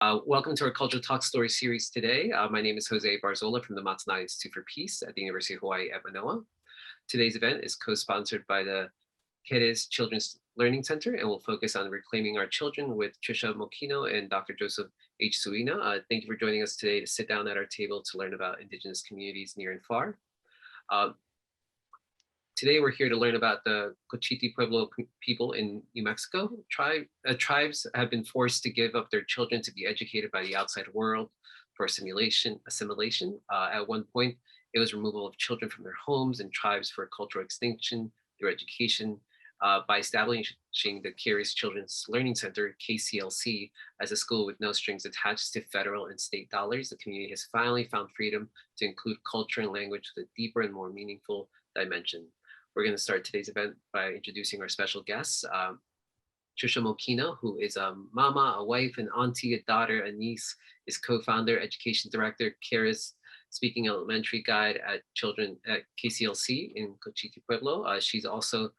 Welcome to our Cultural Talk Story series today. My name is José Barzola from the Monastery Institute for Peace at the University of Hawaii at Manoa. Today's event is co-sponsored by the Keres Children's Learning Center and will focus on reclaiming our children with Trisha Moquino and Dr. Joseph Suina. Thank you for joining us today to sit down at our table to learn about Indigenous communities near and far. Today, we're here to learn about the Cochiti Pueblo people in New Mexico. Tribes have been forced to give up their children to be educated by the outside world for assimilation. At one point, it was removal of children from their homes and tribes for cultural extinction through education. By establishing the Keres Children's Learning Center, KCLC, as a school with no strings attached to federal and state dollars, the community has finally found freedom to include culture and language with a deeper and more meaningful dimension. We're going to start today's event by introducing our special guests. Trisha Moquino, who is a mama, a wife, an auntie, a daughter, a niece, is co-founder, education director, Keres-speaking elementary guide at children at KCLC in Cochiti Pueblo. She's also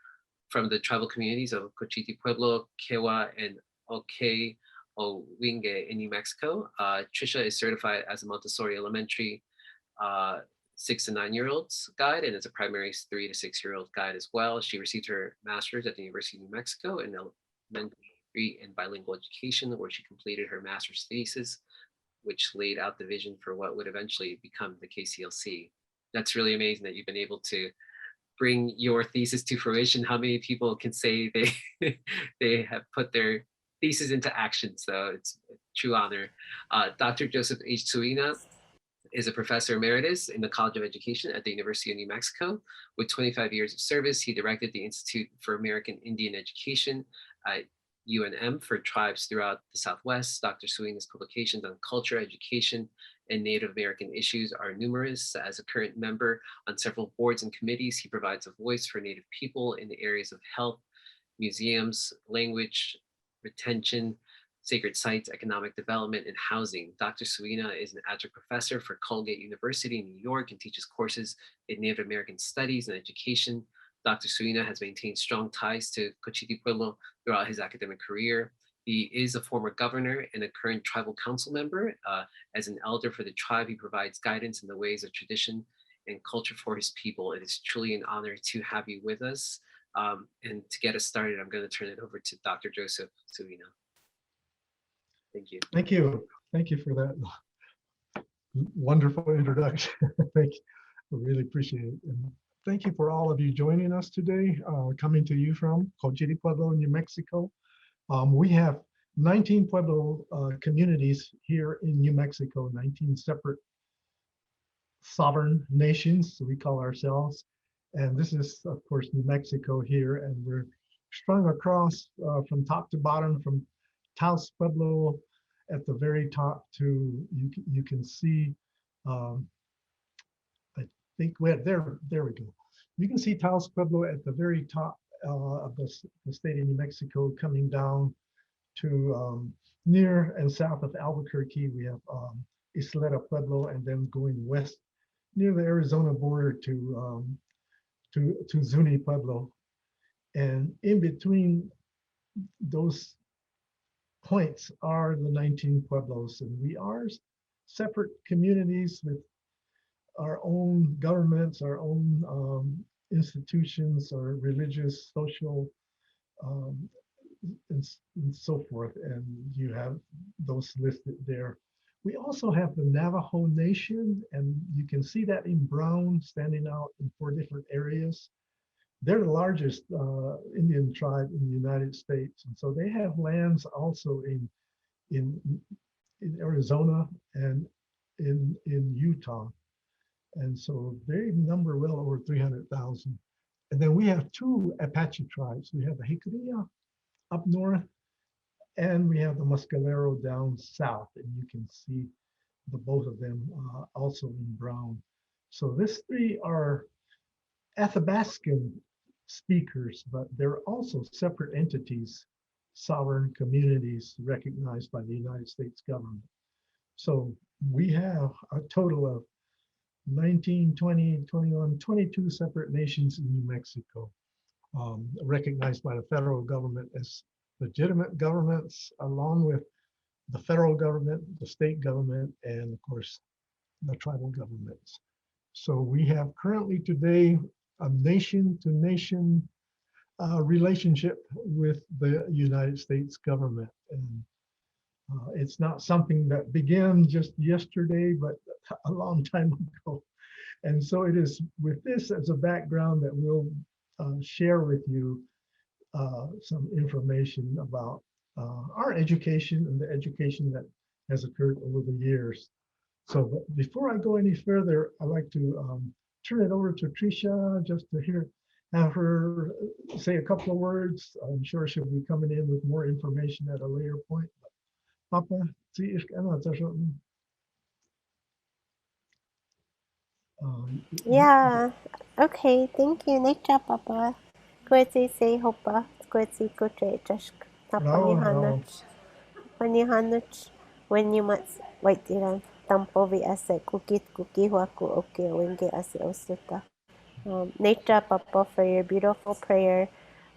from the tribal communities of Cochiti Pueblo, Kewa, and Oke Owinge in New Mexico. Trisha is certified as a Montessori elementary 6 to 9-year-olds guide and is a primary 3 to 6-year-old guide as well. She received her master's at the University of New Mexico in elementary and bilingual education, where she completed her master's thesis, which laid out the vision for what would eventually become the KCLC. That's really amazing that you've been able to bring your thesis to fruition. How many people can say they have put their thesis into action? So it's a true honor. Dr. Joseph Suina is a professor emeritus in the College of Education at the University of New Mexico. With 25 years of service, he directed the Institute for American Indian Education at UNM for tribes throughout the Southwest. Dr. Suina's publications on culture, education, and Native American issues are numerous. As a current member on several boards and committees, he provides a voice for Native people in the areas of health, museums, language, retention, sacred sites, economic development, and housing. Dr. Suina is an adjunct professor for Colgate University in New York and teaches courses in Native American studies and education. Dr. Suina has maintained strong ties to Cochiti Pueblo throughout his academic career. He is a former governor and a current tribal council member. As an elder for the tribe, he provides guidance in the ways of tradition and culture for his people. It is truly an honor to have you with us. And to get us started, I'm going to turn it over to Dr. Joseph Serena. Thank you. Thank you. Thank you for that wonderful introduction. Thank you. I really appreciate it. And thank you for all of you joining us today, coming to you from Cochiti Pueblo, New Mexico. We have 19 Pueblo communities here in New Mexico, 19 separate sovereign nations, so we call ourselves. And this is, of course, New Mexico here, and we're strung across from top to bottom, from Taos Pueblo at the very top to, you can see, I think there we go. You can see Taos Pueblo at the very top of the state of New Mexico, coming down to near and south of Albuquerque. We have Isleta Pueblo, and then going west near the Arizona border to Zuni Pueblo. And in between those points are the 19 pueblos, and we are separate communities with our own governments, our own institutions, our religious, social, and so forth, and you have those listed there. We also have the Navajo Nation, and you can see that in brown, standing out in 4 different areas. They're the largest Indian tribe in the United States, and so they have lands also in Arizona and in Utah, and so they number well over 300,000. And then we have 2 Apache tribes. We have the Jicarilla up north, and we have the Mescalero down south, and you can see both of them also in brown. So these 3 are Athabascan speakers, but they're also separate entities, sovereign communities recognized by the United States government. So we have a total of 19, 20, 21, 22 separate nations in New Mexico, recognized by the federal government as legitimate governments, along with the federal government, the state government, and of course, the tribal governments. So we have currently today a nation to nation relationship with the United States government. And it's not something that began just yesterday, but a long time ago. And so it is with this as a background that we'll share with you some information about our education and the education that has occurred over the years. So before I go any further, I'd like to turn it over to Trisha just to have her say a couple of words. I'm sure she'll be coming in with more information at a later point. Papa, see if Yeah. Okay. Thank you. Nice job, Papa. Kuetsi say hopa. Kuetsi kutre jask. bravo, bravo. Panihanach. When you must wait tiran. Tampo vi ase kukit kuki huaku oke wenge ase osuta. Nice job, Papa, for your beautiful prayer.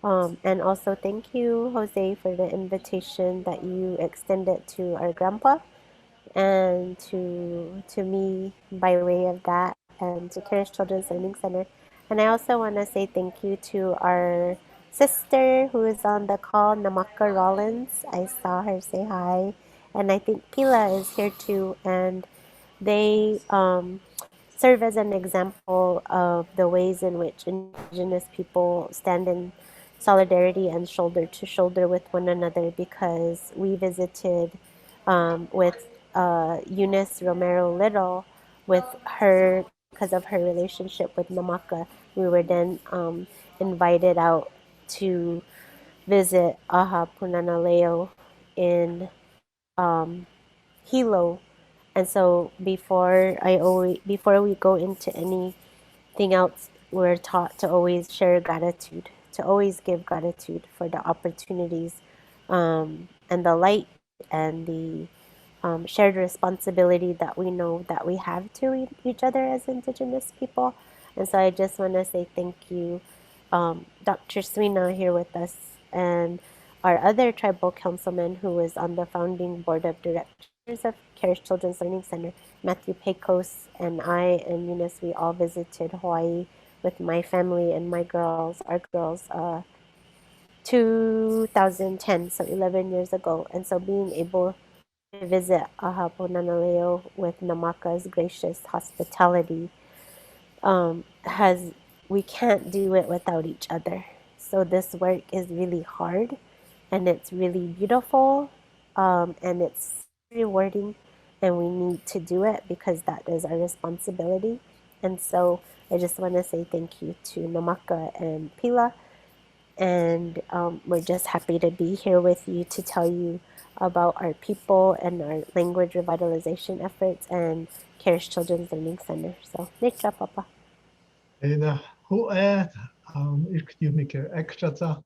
And also thank you, Jose, for the invitation that you extended to our grandpa and to me by way of that, and to Keres Children's Learning Center. And I also want to say thank you to our sister who is on the call, Namaka Rollins. I saw her say hi. And I think Pila is here too. And they serve as an example of the ways in which Indigenous people stand in solidarity and shoulder to shoulder with one another, because we visited with Eunice Romero Little, with her, because of her relationship with Namaka. We were then invited out to visit Aha Punanaleo in Hilo. And so before we go into anything else, we're taught to always share gratitude, to always give gratitude for the opportunities and the light and the shared responsibility that we know that we have to each other as Indigenous people. And so I just want to say thank you, Dr. Suina here with us, and our other tribal councilman who was on the founding board of directors of Keres Children's Learning Center, Matthew Pecos, and I and Eunice, we all visited Hawaii with my family and my girls, our girls, 2010, so 11 years ago. And so being able to visit Ahaponanaleo with Namaka's gracious hospitality has, we can't do it without each other. So this work is really hard, and it's really beautiful, and it's so rewarding, and we need to do it because that is our responsibility. And so I just want to say thank you to Namaka and Pila, and we're just happy to be here with you to tell you about our people and our language revitalization efforts and Keres Children's Learning Center. So, Nitra Papa. And who excuse me, extra.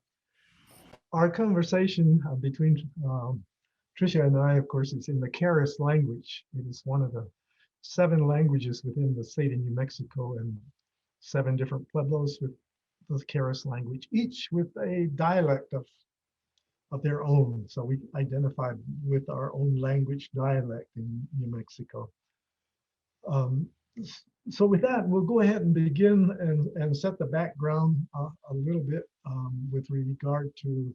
Our conversation between Trisha and I, of course, is in the Keres language. It is one of the 7 languages within the state of New Mexico, and 7 different pueblos with the Keres language, each with a dialect of their own. So we identified with our own language dialect in New Mexico. So with that, we'll go ahead and begin and set the background a little bit with regard to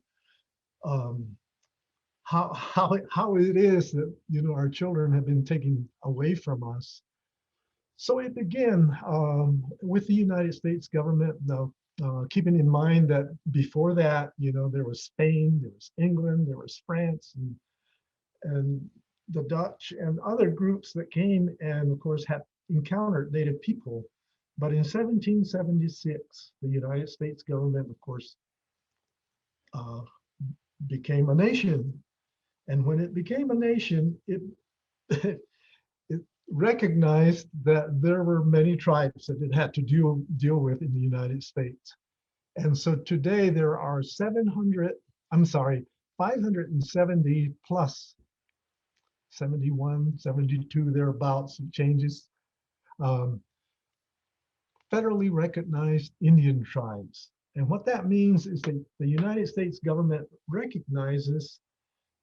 how it is that our children have been taken away from us. So it began with the United States government. Now, keeping in mind that before that, there was Spain, there was England, there was France, and the Dutch and other groups that came and, of course, had encountered Native people. But in 1776, the United States government, of course, became a nation. And when it became a nation, it it recognized that there were many tribes that it had to deal with in the United States. And so today there are 570 plus 71, 72, thereabouts, it changes, federally recognized Indian tribes. And what that means is that the United States government recognizes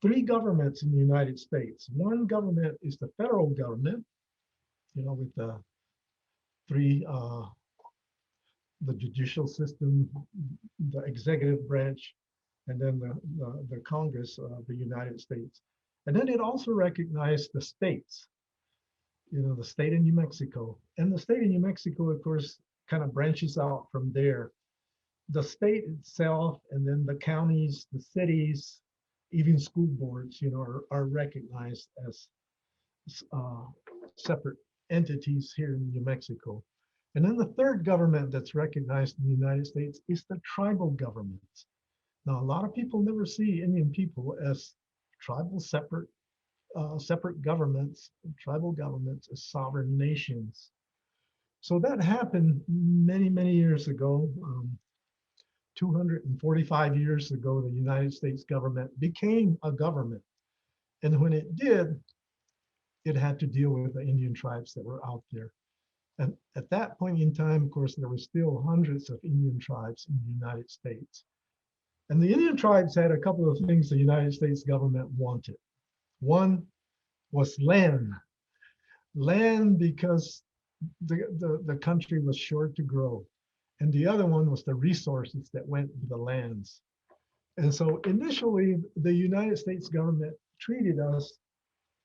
three governments in the United States. One government is the federal government, with the three, the judicial system, the executive branch, and then the Congress of the United States. And then it also recognized the states, the state of New Mexico. And the state of New Mexico, of course, kind of branches out from there. The state itself, and then the counties, the cities, even school boards, are recognized as separate entities here in New Mexico. And then the third government that's recognized in the United States is the tribal governments. Now, a lot of people never see Indian people as tribal separate governments, tribal governments as sovereign nations. So that happened many, many years ago. 245 years ago, the United States government became a government. And when it did, it had to deal with the Indian tribes that were out there. And at that point in time, of course, there were still hundreds of Indian tribes in the United States. And the Indian tribes had a couple of things the United States government wanted. One was land. Land because the country was short to grow. And the other one was the resources that went with the lands. And so initially, the United States government treated us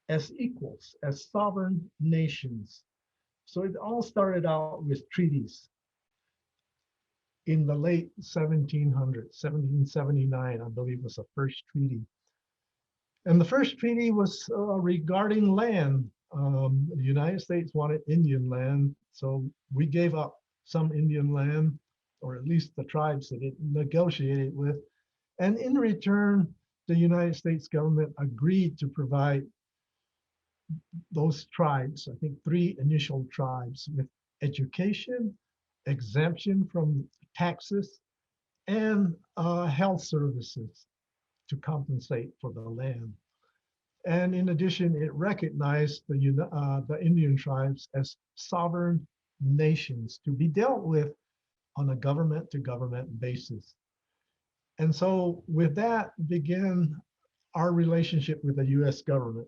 as equals, as sovereign nations. So it all started out with treaties. In the late 1700s, 1779, I believe, was the first treaty. And the first treaty was regarding land. The United States wanted Indian land, so we gave up some Indian land, or at least the tribes that it negotiated with. And in return, the United States government agreed to provide those tribes, I think three initial tribes, with education, exemption from taxes, and health services to compensate for the land. And in addition, it recognized the Indian tribes as sovereign nations to be dealt with on a government-to-government basis. And so with that began our relationship with the US government.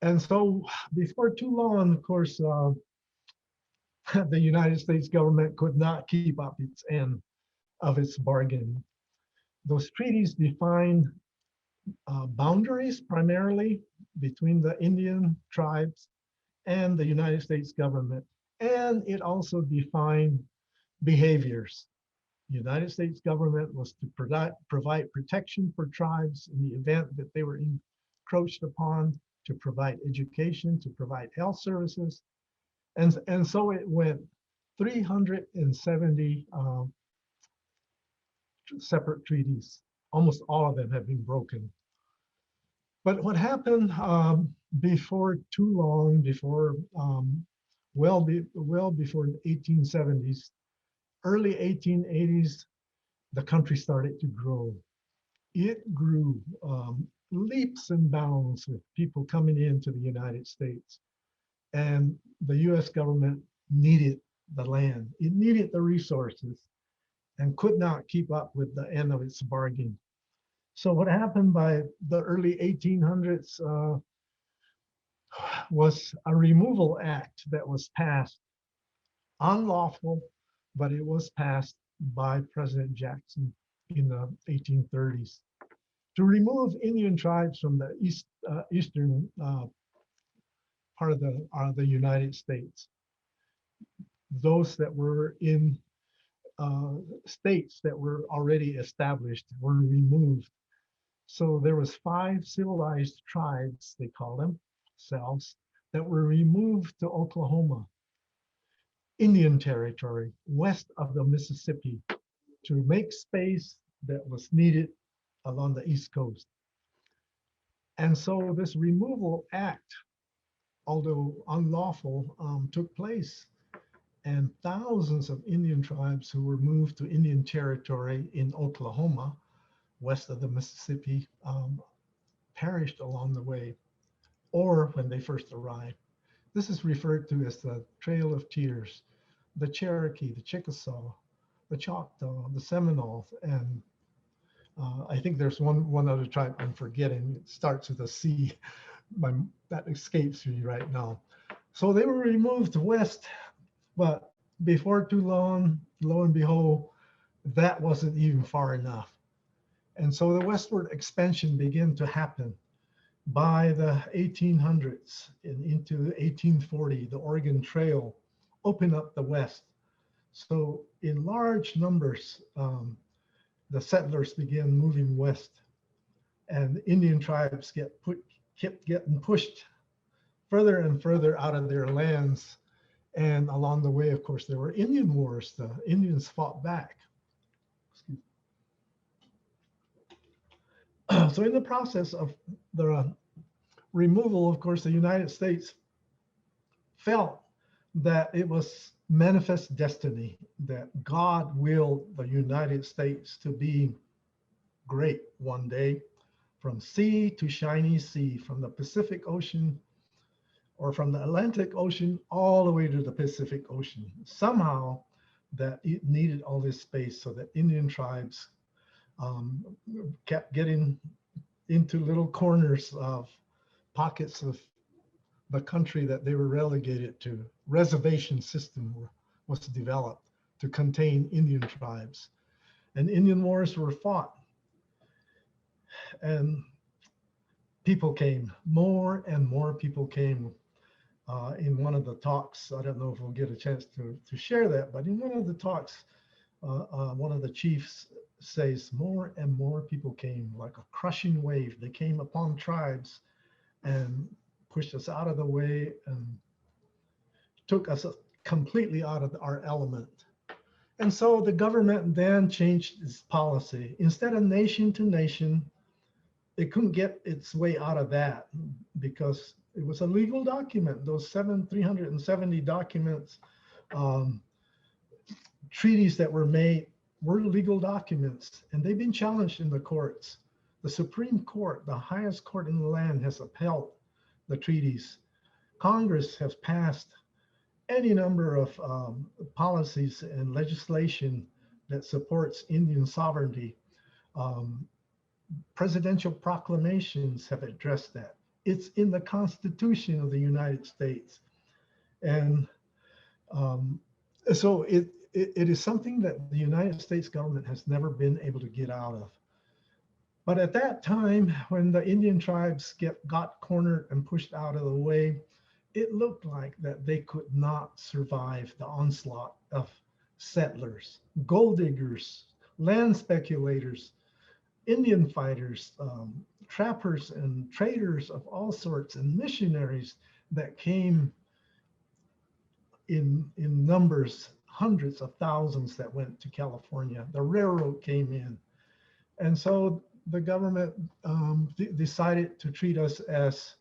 And so before too long, of course, the United States government could not keep up its end of its bargain. Those treaties define boundaries primarily between the Indian tribes and the United States government. And it also defined behaviors. The United States government was to provide protection for tribes in the event that they were encroached upon, to provide education, to provide health services. And so it went 370 separate treaties. Almost all of them have been broken. But what happened before too long, well before the 1870s, early 1880s, the country started to grow. It grew leaps and bounds with people coming into the United States. And the US government needed the land. It needed the resources and could not keep up with the end of its bargain. So what happened by the early 1800s was a removal act that was passed, unlawful, but it was passed by President Jackson in the 1830s to remove Indian tribes from the eastern part of the United States. Those that were in states that were already established were removed. So there was 5 civilized tribes, they call them selves, that were removed to Oklahoma, Indian territory, west of the Mississippi, to make space that was needed along the East Coast. And so this removal act, although unlawful, took place. And thousands of Indian tribes who were moved to Indian territory in Oklahoma, west of the Mississippi, perished along the way, or when they first arrived. This is referred to as the Trail of Tears. The Cherokee, the Chickasaw, the Choctaw, the Seminoles, and I think there's one other tribe I'm forgetting. It starts with a C. That escapes me right now. So they were removed west, but before too long, lo and behold, that wasn't even far enough. And so the westward expansion began to happen. By the 1800s and into 1840, the Oregon Trail opened up the west. So in large numbers, the settlers began moving west, and Indian tribes kept getting pushed further and further out of their lands. And along the way, of course, there were Indian wars. The Indians fought back. So in the process of the removal, of course, the United States felt that it was manifest destiny, that God willed the United States to be great one day, from sea to shiny sea, from the Pacific Ocean or from the Atlantic Ocean all the way to the Pacific Ocean. Somehow that it needed all this space so that Indian tribes kept getting into little corners of pockets of the country that they were relegated to. Reservation system was developed to contain Indian tribes. And Indian wars were fought. And people came, more and more people came. In one of the talks, I don't know if we'll get a chance to share that, but in one of the talks, one of the chiefs says more and more people came like a crushing wave. They came upon tribes and pushed us out of the way and took us completely out of our element. And so the government then changed its policy. Instead of nation to nation, it couldn't get its way out of that because it was a legal document. Those 370 documents, treaties that were made were legal documents, and they've been challenged in the courts. The Supreme Court, the highest court in the land, has upheld the treaties. Congress has passed any number of policies and legislation that supports Indian sovereignty. Presidential proclamations have addressed that. It's in the Constitution of the United States. And so it is something that the United States government has never been able to get out of. But at that time, when the Indian tribes got cornered and pushed out of the way, it looked like that they could not survive the onslaught of settlers, gold diggers, land speculators, Indian fighters, trappers and traders of all sorts, and missionaries that came in numbers, hundreds of thousands that went to California. The railroad came in. And so the government decided to treat us as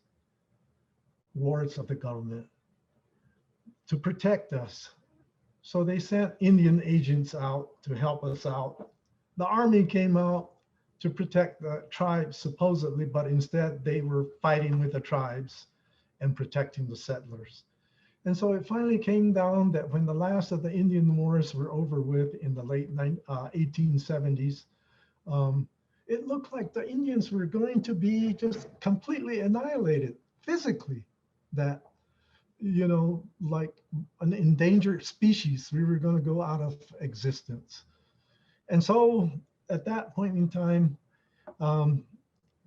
wards of the government, to protect us. So they sent Indian agents out to help us out. The army came out to protect the tribes supposedly, but instead they were fighting with the tribes and protecting the settlers. And so it finally came down that when the last of the Indian wars were over with in the late 1870s, it looked like the Indians were going to be just completely annihilated physically, that, you know, like an endangered species, we were going to go out of existence. And so at that point in time,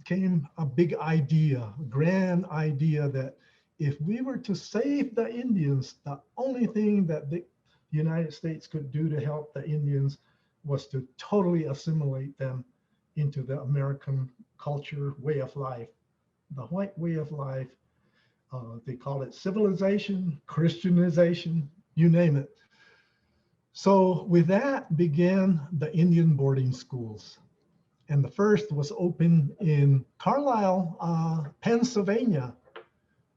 came a big idea, a grand idea that if we were to save the Indians, the only thing that the United States could do to help the Indians was to totally assimilate them into the American culture, way of life, the white way of life. They call it civilization, Christianization, you name it. So with that began the Indian boarding schools. And the first was opened in Carlisle, Pennsylvania,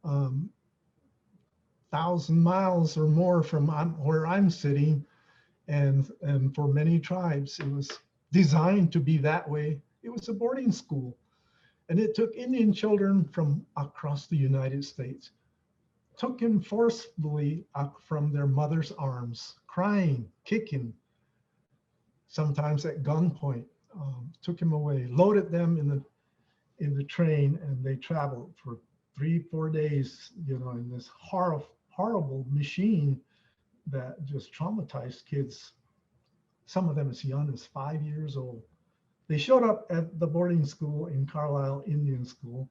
1,000 miles or more from where I'm sitting. And for many tribes, it was designed to be that way. It was a boarding school. And it took Indian children from across the United States, took them forcefully from their mother's arms, crying, kicking, sometimes at gunpoint, took him away, loaded them in the train, and they traveled for 3-4 days, in this horrible machine that just traumatized kids. Some of them as young as 5 years old. They showed up at the boarding school in Carlisle Indian School.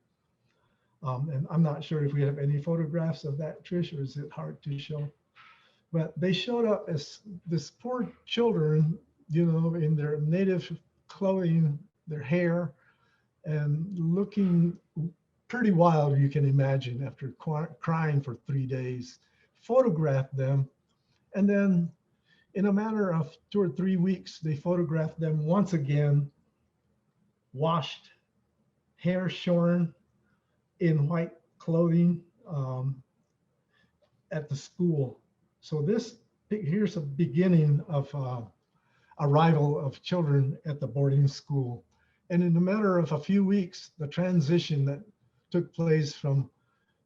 And I'm not sure if we have any photographs of that, Trish, or is it hard to show? But they showed up as this poor children, in their native clothing, their hair, and looking pretty wild, you can imagine, after crying for 3 days. Photographed them, and then in a matter of 2 or 3 weeks, they photographed them once again, washed, hair shorn, in white clothing, at the school. So here's a beginning of arrival of children at the boarding school. And in a matter of a few weeks, the transition that took place from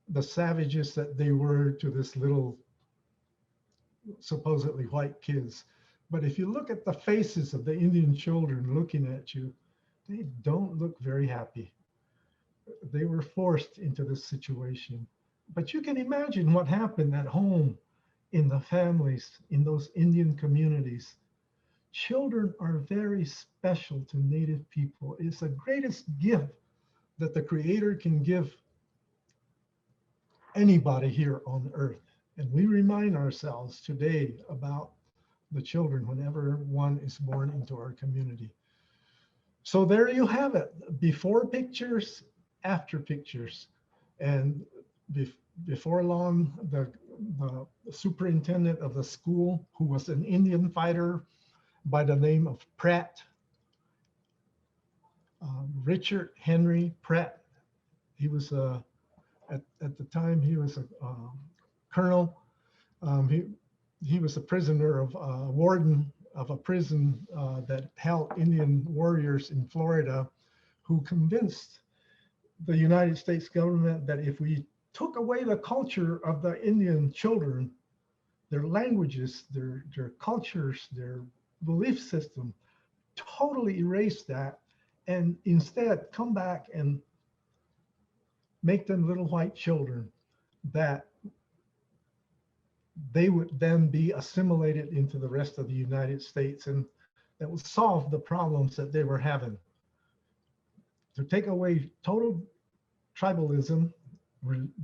the savages that they were to this little supposedly white kids. But if you look at the faces of the Indian children looking at you, they don't look very happy. They were forced into this situation. But you can imagine what happened at home, in the families, in those Indian communities. Children are very special to Native people. It's the greatest gift that the Creator can give anybody here on earth. And we remind ourselves today about the children whenever one is born into our community. So there you have it, before pictures, after pictures. And before long, the superintendent of the school, who was an Indian fighter by the name of Pratt, Richard Henry Pratt. He was at the time he was a colonel. He was a prisoner of warden of a prison that held Indian warriors in Florida, who convinced the United States government that if we took away the culture of the Indian children, their languages, their cultures, their belief system, totally erase that, and instead come back and make them little white children, that they would then be assimilated into the rest of the United States, and that would solve the problems that they were having. To take away total tribalism,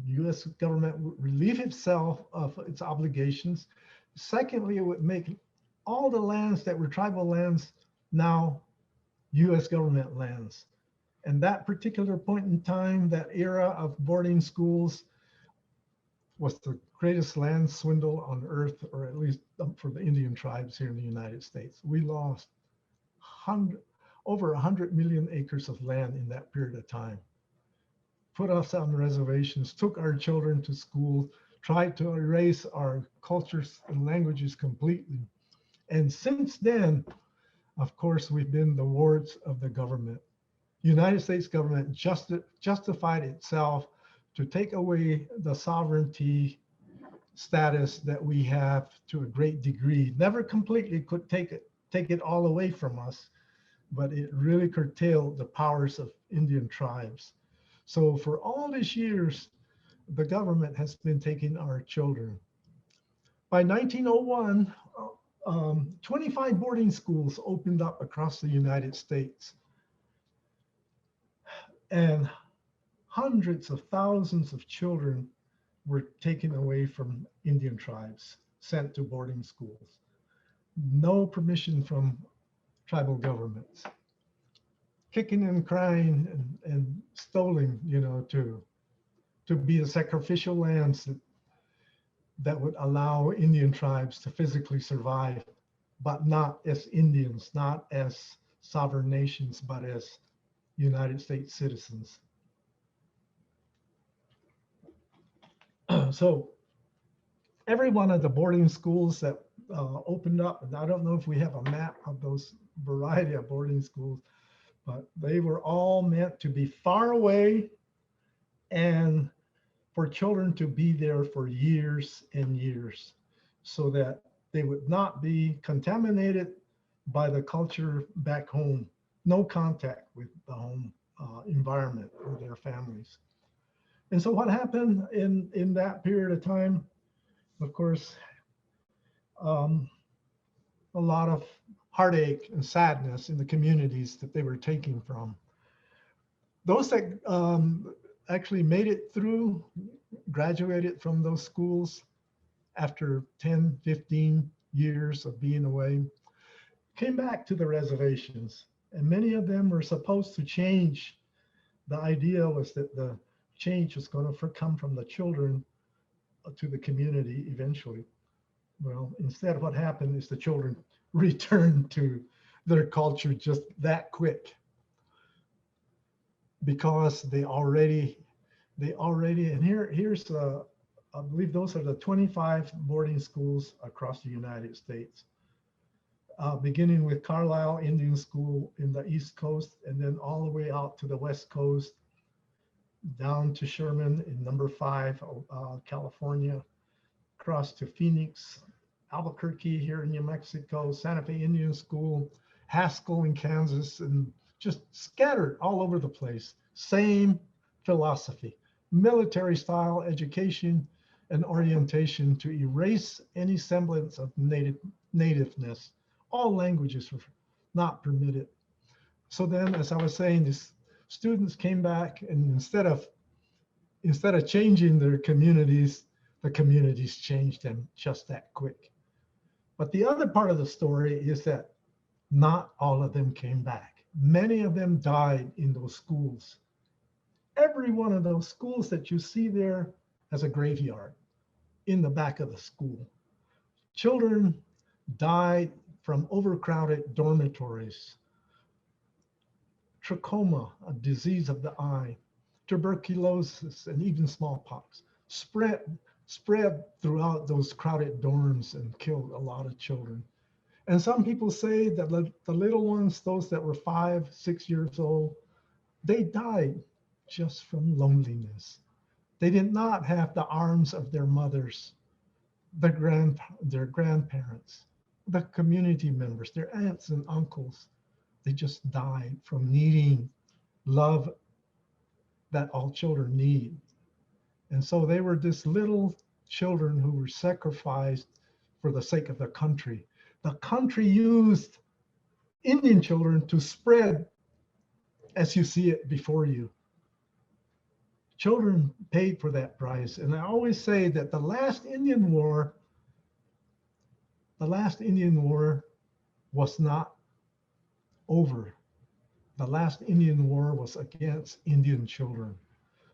U.S. government would relieve itself of its obligations. Secondly, it would make all the lands that were tribal lands now U.S. government lands. And that particular point in time, that era of boarding schools, was the greatest land swindle on earth, or at least for the Indian tribes here in the United States. We lost over 100 million acres of land in that period of time. Put us on reservations, took our children to school, tried to erase our cultures and languages completely. And since then, of course, we've been the wards of the government. United States government justified itself to take away the sovereignty status that we have to a great degree. Never completely could take it all away from us, but it really curtailed the powers of Indian tribes. So for all these years, the government has been taking our children. By 1901, 25 boarding schools opened up across the United States. And hundreds of thousands of children were taken away from Indian tribes, sent to boarding schools. No permission from tribal governments. Kicking and crying and stolen, to be the sacrificial lands that would allow Indian tribes to physically survive, but not as Indians, not as sovereign nations, but as United States citizens. So every one of the boarding schools that opened up, and I don't know if we have a map of those variety of boarding schools, but they were all meant to be far away and for children to be there for years and years, so that they would not be contaminated by the culture back home. no contact with the home environment or their families. And so what happened in that period of time, of course, um, a lot of heartache and sadness in the communities that they were taking from. Those that actually made it through, graduated from those schools after 10, 15 years of being away, came back to the reservations. And many of them were supposed to change. The idea was that the change was going to come from the children to the community eventually. Well, instead, what happened is the children returned to their culture just that quick, because they already, and here's I believe those are the 25 boarding schools across the United States, beginning with Carlisle Indian School in the East Coast, and then all the way out to the West Coast, down to Sherman in number 5, California, across to Phoenix, Albuquerque here in New Mexico, Santa Fe Indian School, Haskell in Kansas, and just scattered all over the place. Same philosophy, military style education and orientation to erase any semblance of nativeness. All languages were not permitted. So then, as I was saying, these students came back, and instead of changing their communities, the communities changed them just that quick. But the other part of the story is that not all of them came back. Many of them died in those schools. Every one of those schools that you see there has a graveyard in the back of the school. Children died from overcrowded dormitories, trachoma, a disease of the eye, tuberculosis, and even smallpox spread throughout those crowded dorms and killed a lot of children. And some people say that the little ones, those that were 5, 6 years old, they died just from loneliness. They did not have the arms of their mothers, their grandparents, the community members, their aunts and uncles. They just died from needing love that all children need. And so they were just little children who were sacrificed for the sake of the country. The country used Indian children to spread as you see it before you. Children paid for that price. And I always say that the last Indian War was not over. The last Indian War was against Indian children.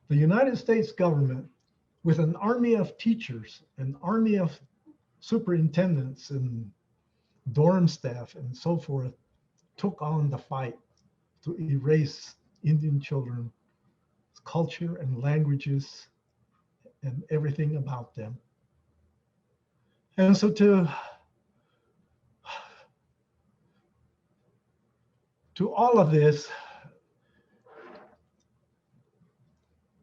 The United States government, with an army of teachers, an army of superintendents and dorm staff and so forth, took on the fight to erase Indian children's culture and languages and everything about them. And so to all of this,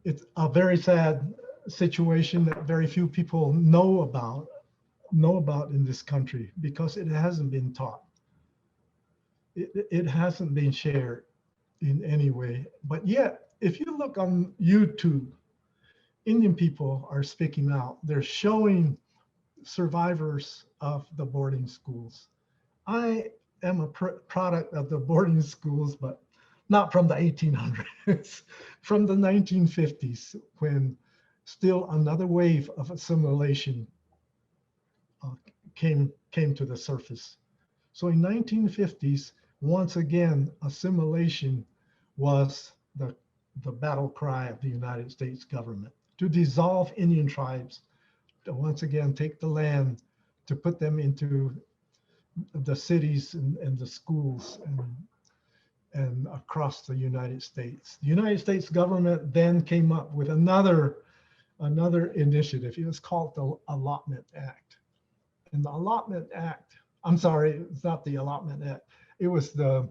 it's a very sad situation that very few people know about in this country, because it hasn't been taught. It hasn't been shared in any way. But yet, if you look on YouTube, Indian people are speaking out. They're showing survivors of the boarding schools. I am a product of the boarding schools, but not from the 1800s, from the 1950s, when still another wave of assimilation came to the surface. So in 1950s, once again, assimilation was the battle cry of the United States government, to dissolve Indian tribes, to once again take the land, to put them into the cities and the schools and across the United States. The United States government then came up with another initiative. It was called the Allotment Act. And the Allotment Act, I'm sorry, it's not the Allotment Act. It was the,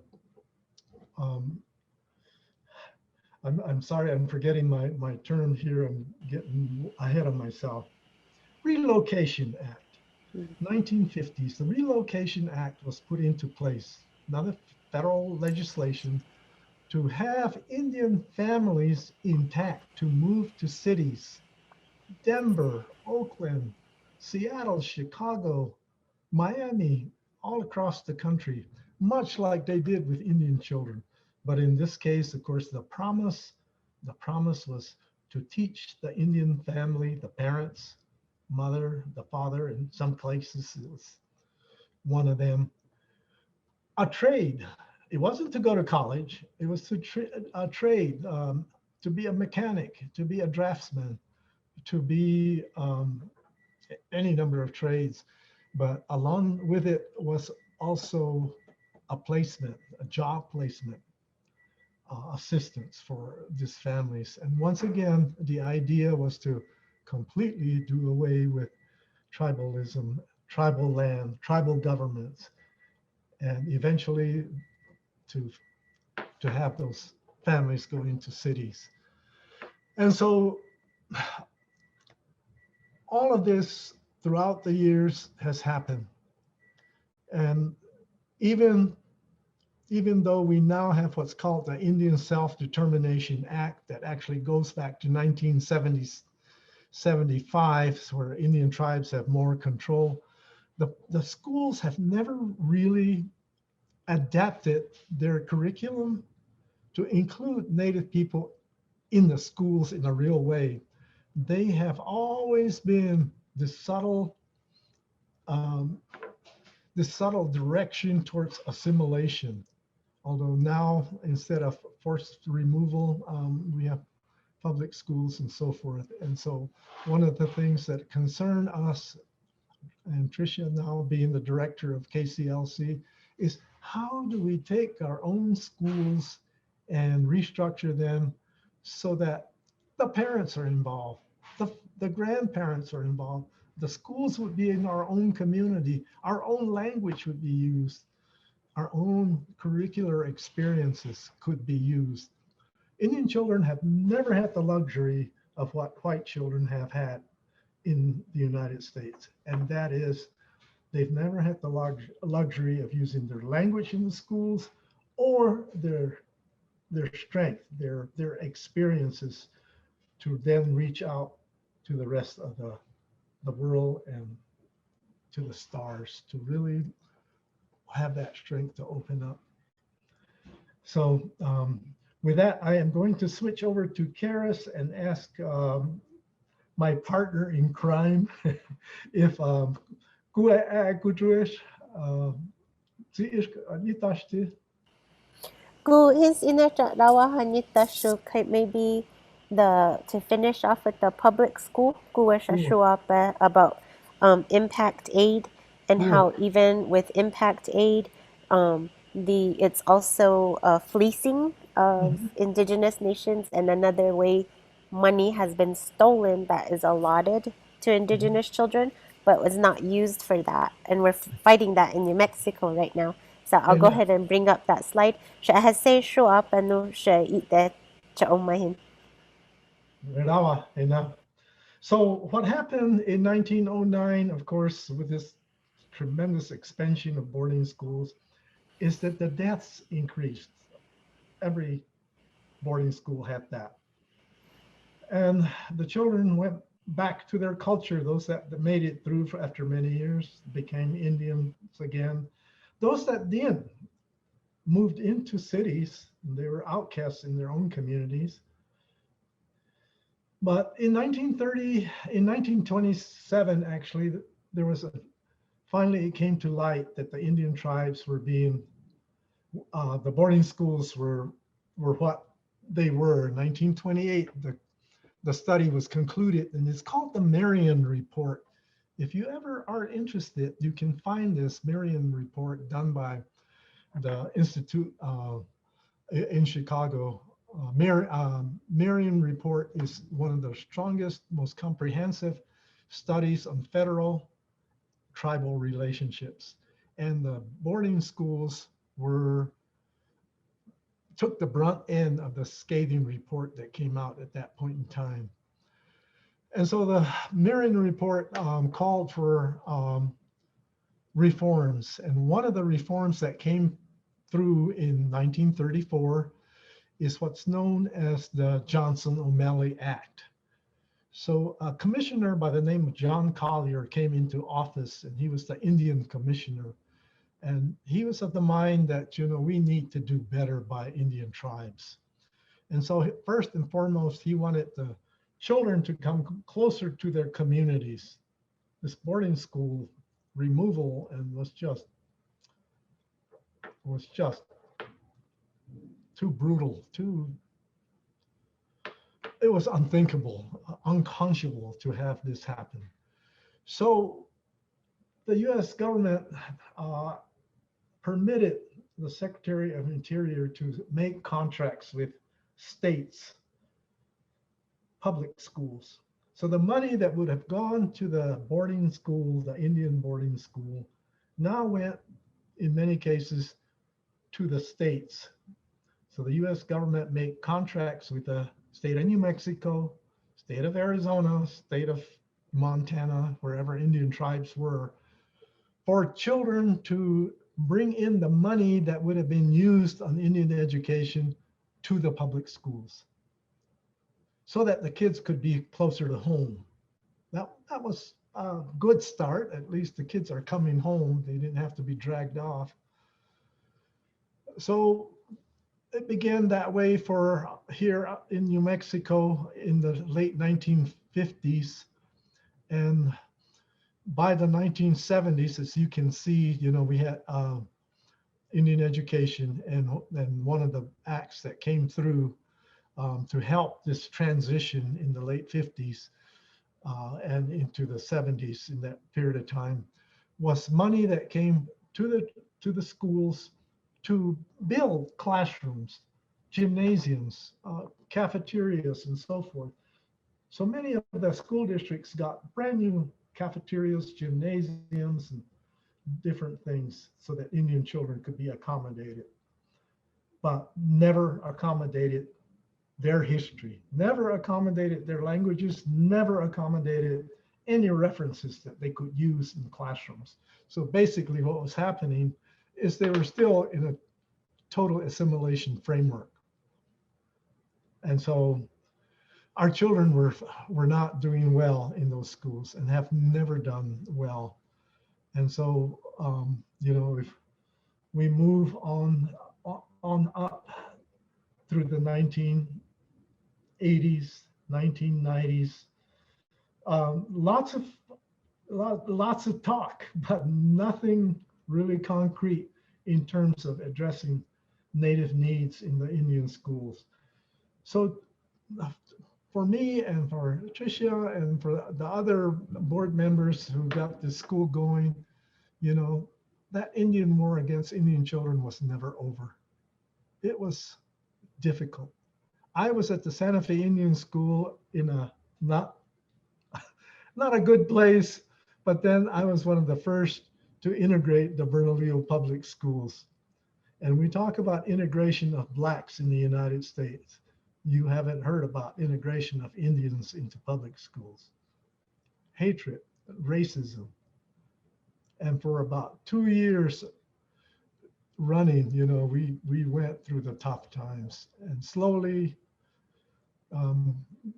I'm sorry, I'm forgetting my term here. I'm getting ahead of myself. Relocation Act. 1950s, the Relocation Act was put into place. Now, federal legislation to have Indian families intact to move to cities, Denver, Oakland, Seattle, Chicago, Miami, all across the country, much like they did with Indian children. But in this case, of course, the promise was to teach the Indian family, the parents, mother, the father, in some places it was one of them, a trade. It wasn't to go to college. It was to a trade, to be a mechanic, to be a draftsman, to be any number of trades. But along with it was also a placement, a job placement, assistance for these families. And once again, the idea was to completely do away with tribalism, tribal land, tribal governments, and eventually to have those families go into cities. And so all of this throughout the years has happened. And even even though we now have what's called the Indian Self-Determination Act that actually goes back to 1975, where Indian tribes have more control, the schools have never really adapted their curriculum to include Native people in the schools in a real way. They have always been um, this subtle direction towards assimilation. Although now, instead of forced removal, we have public schools and so forth. And so one of the things that concern us, and Trisha now being the director of KCLC, is how do we take our own schools and restructure them so that the parents are involved, the grandparents are involved, the schools would be in our own community, our own language would be used, our own curricular experiences could be used. Indian children have never had the luxury of what white children have had in the United States. And that is, they've never had the luxury of using their language in the schools or their strength, their experiences to then reach out to the rest of the world and to the stars to really have that strength to open up. So with that, I am going to switch over to Keres and ask my partner in crime if Gu is in a maybe to finish off with the public school, about impact aid and how even with impact aid, it's also fleecing of indigenous nations, and another way money has been stolen that is allotted to indigenous children, but was not used for that. And we're fighting that in New Mexico right now. So I'll go ahead and bring up that slide. Show up and eat that. So what happened in 1909, of course, with this tremendous expansion of boarding schools, is that the deaths increased. Every boarding school had that. And the children went back to their culture. Those that made it through after many years became Indians again. Those that didn't moved into cities. They were outcasts in their own communities. But in 1927, actually, there was finally it came to light that the Indian tribes were being, the boarding schools were what they were. In 1928, the study was concluded, and it's called the Marion Report. If you ever are interested, you can find this Marion Report done by the Institute in Chicago. Marion Report is one of the strongest, most comprehensive studies on federal tribal relationships. And the boarding schools took the brunt end of the scathing report that came out at that point in time. And so the Marion Report called for reforms. And one of the reforms that came through in 1934 is what's known as the Johnson-O'Malley Act. So a commissioner by the name of John Collier came into office, and he was the Indian commissioner. And he was of the mind that, we need to do better by Indian tribes. And so first and foremost, he wanted the children to come closer to their communities. This boarding school removal and was just too brutal, it was unthinkable, unconscionable to have this happen. So the US government permitted the Secretary of Interior to make contracts with states' public schools. So the money that would have gone to the boarding school, the Indian boarding school, now went in many cases to the states. So the US government made contracts with the state of New Mexico, state of Arizona, state of Montana, wherever Indian tribes were, for children to bring in the money that would have been used on Indian education to the public schools so that the kids could be closer to home. That was a good start. At least the kids are coming home. They didn't have to be dragged off. So it began that way for here in New Mexico in the late 1950s. And by the 1970s, as you can see, we had Indian education, and one of the acts that came through to help this transition in the late 50s and into the 70s in that period of time was money that came to the schools to build classrooms, gymnasiums, cafeterias, and so forth. So many of the school districts got brand new cafeterias, gymnasiums, and different things so that Indian children could be accommodated, but never accommodated their history, never accommodated their languages, never accommodated any references that they could use in classrooms. So basically what was happening is they were still in a total assimilation framework. And so our children were not doing well in those schools and have never done well. And so, if we move on up through the 1980s, 1990s, lots of talk, but nothing really concrete in terms of addressing Native needs in the Indian schools. So for me and for Trisha and for the other board members who got this school going, that Indian war against Indian children was never over. It was difficult. I was at the Santa Fe Indian School in a not a good place, but then I was one of the first to integrate the Bernalillo public schools. And we talk about integration of Blacks in the United States. You haven't heard about integration of Indians into public schools. Hatred, racism. And for about 2 years running, we went through the tough times. And slowly,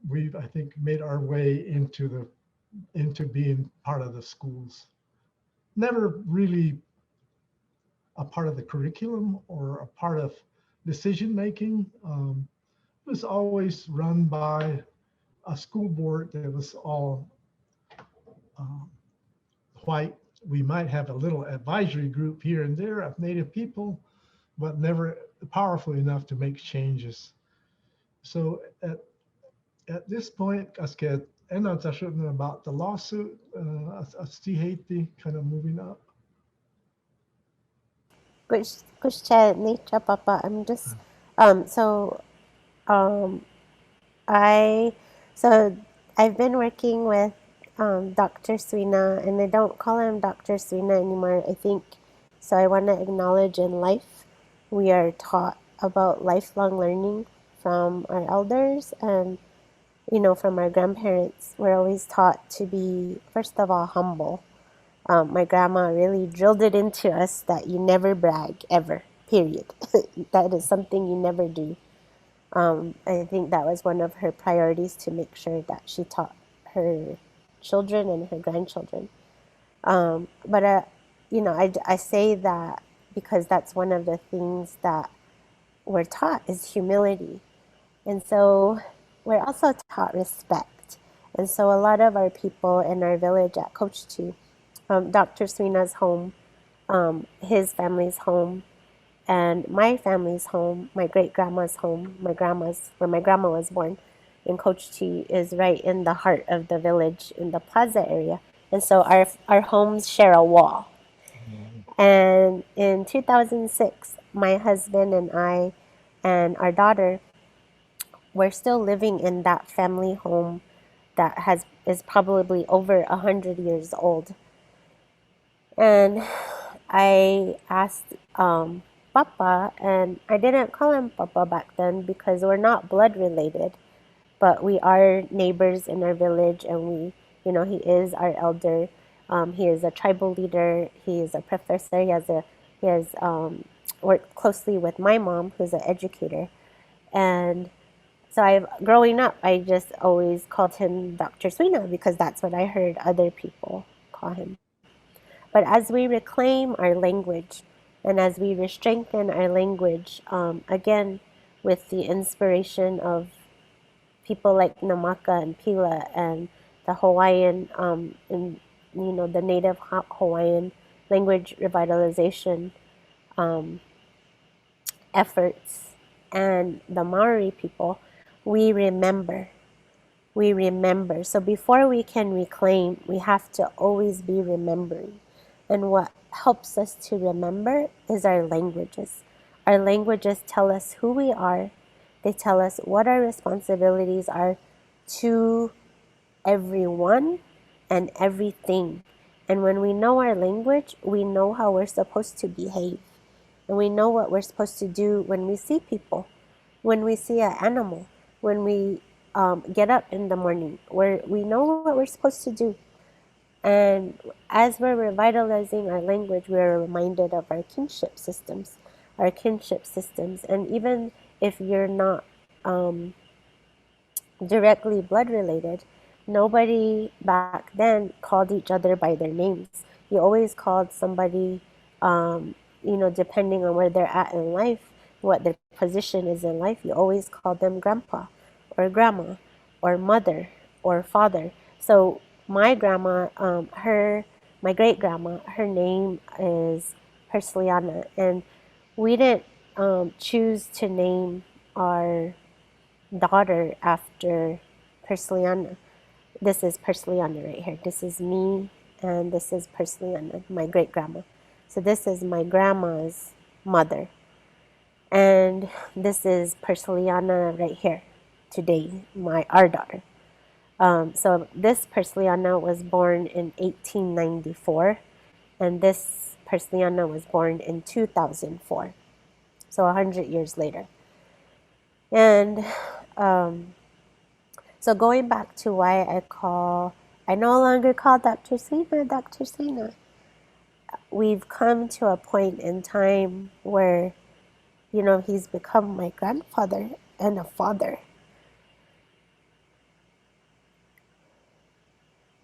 we've, I think, made our way into being part of the schools. Never really a part of the curriculum or a part of decision making. It was always run by a school board that was all white. We might have a little advisory group here and there of Native people, but never powerful enough to make changes. So at this point, about the lawsuit, kind of moving up. Kushcha nature papa. I'm just so I've been working with Dr. Suina, and I don't call him Dr. Suina anymore, I think. So I want to acknowledge in life, we are taught about lifelong learning from our elders and, from our grandparents. We're always taught to be, first of all, humble. My grandma really drilled it into us that you never brag, ever, period. That is something you never do. I think that was one of her priorities, to make sure that she taught her children and her grandchildren. But I say that because that's one of the things that we're taught is humility. And so we're also taught respect. And so a lot of our people in our village at Cochiti, Dr. Suina's home, his family's home, and my family's home, my great-grandma's home, where my grandma was born, in Cochiti, is right in the heart of the village in the plaza area. And so our homes share a wall. And in 2006, my husband and I and our daughter were still living in that family home that is probably over 100 years old. And I asked Papa, and I didn't call him Papa back then because we're not blood related, but we are neighbors in our village, and he is our elder. He is a tribal leader. He is a professor. He has worked closely with my mom, who's an educator. And so growing up, I just always called him Dr. Suina because that's what I heard other people call him. But as we reclaim our language and as we strengthen our language, again, with the inspiration of people like Namaka and Pila and the Hawaiian, and the native Hawaiian language revitalization efforts, and the Maori people, we remember. So before we can reclaim, we have to always be remembering. And what helps us to remember is our languages. Our languages tell us who we are. They tell us what our responsibilities are to everyone and everything. And when we know our language, we know how we're supposed to behave. And we know what we're supposed to do when we see people, when we see an animal, when we get up in the morning, we know what we're supposed to do. And as we're revitalizing our language, we're reminded of our kinship systems. And even if you're not directly blood related, nobody back then called each other by their names. You always called somebody, depending on where they're at in life, what their position is in life, you always called them grandpa or grandma or mother or father. So my grandma, my great grandma, her name is Persliana, and we didn't choose to name our daughter after Persliana. This is Persliana right here. This is me, and this is Persliana, my great grandma. So this is my grandma's mother, and this is Persliana right here today, our daughter. So this Persliana was born in 1894, and this Persliana was born in 2004, so 100 years later. And so going back to why I no longer call Dr. Serena Dr. Serena. We've come to a point in time where, he's become my grandfather and a father.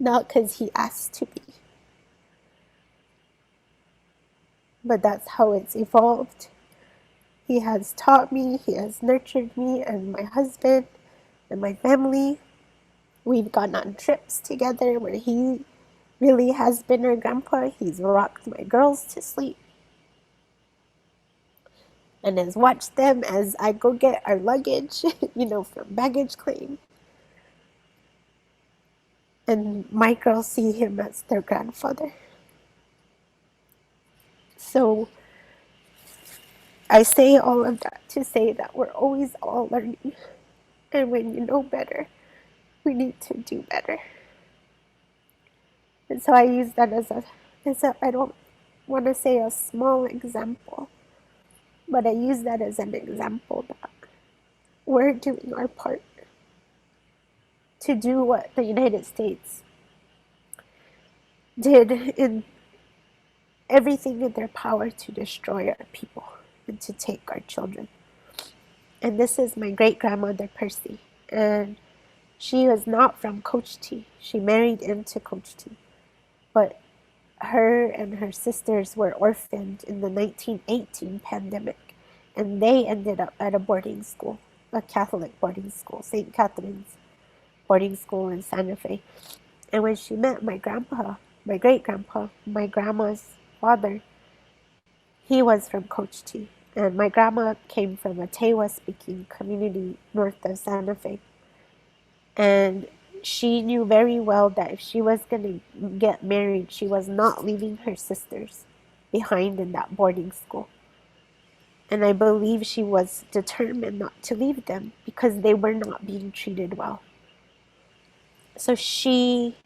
Not because he asked to be, but that's how it's evolved. He has taught me, he has nurtured me and my husband and my family. We've gone on trips together where he really has been our grandpa. He's rocked my girls to sleep and has watched them as I go get our luggage, from baggage claim. And my girls see him as their grandfather. So I say all of that to say that we're always all learning. And when you know better, we need to do better. And so I use that as I don't want to say a small example, but I use that as an example that we're doing our part to do what the United States did in everything in their power to destroy our people and to take our children. And this is my great-grandmother Percy. And she was not from Cochiti. She married into Cochiti. But her and her sisters were orphaned in the 1918 pandemic. And they ended up at a boarding school, a Catholic boarding school, St. Catherine's boarding school in Santa Fe. And when she met my grandpa, my great-grandpa, my grandma's father, he was from Cochiti. And my grandma came from a Tewa-speaking community north of Santa Fe. And she knew very well that if she was going to get married, she was not leaving her sisters behind in that boarding school. And I believe she was determined not to leave them because they were not being treated well. So she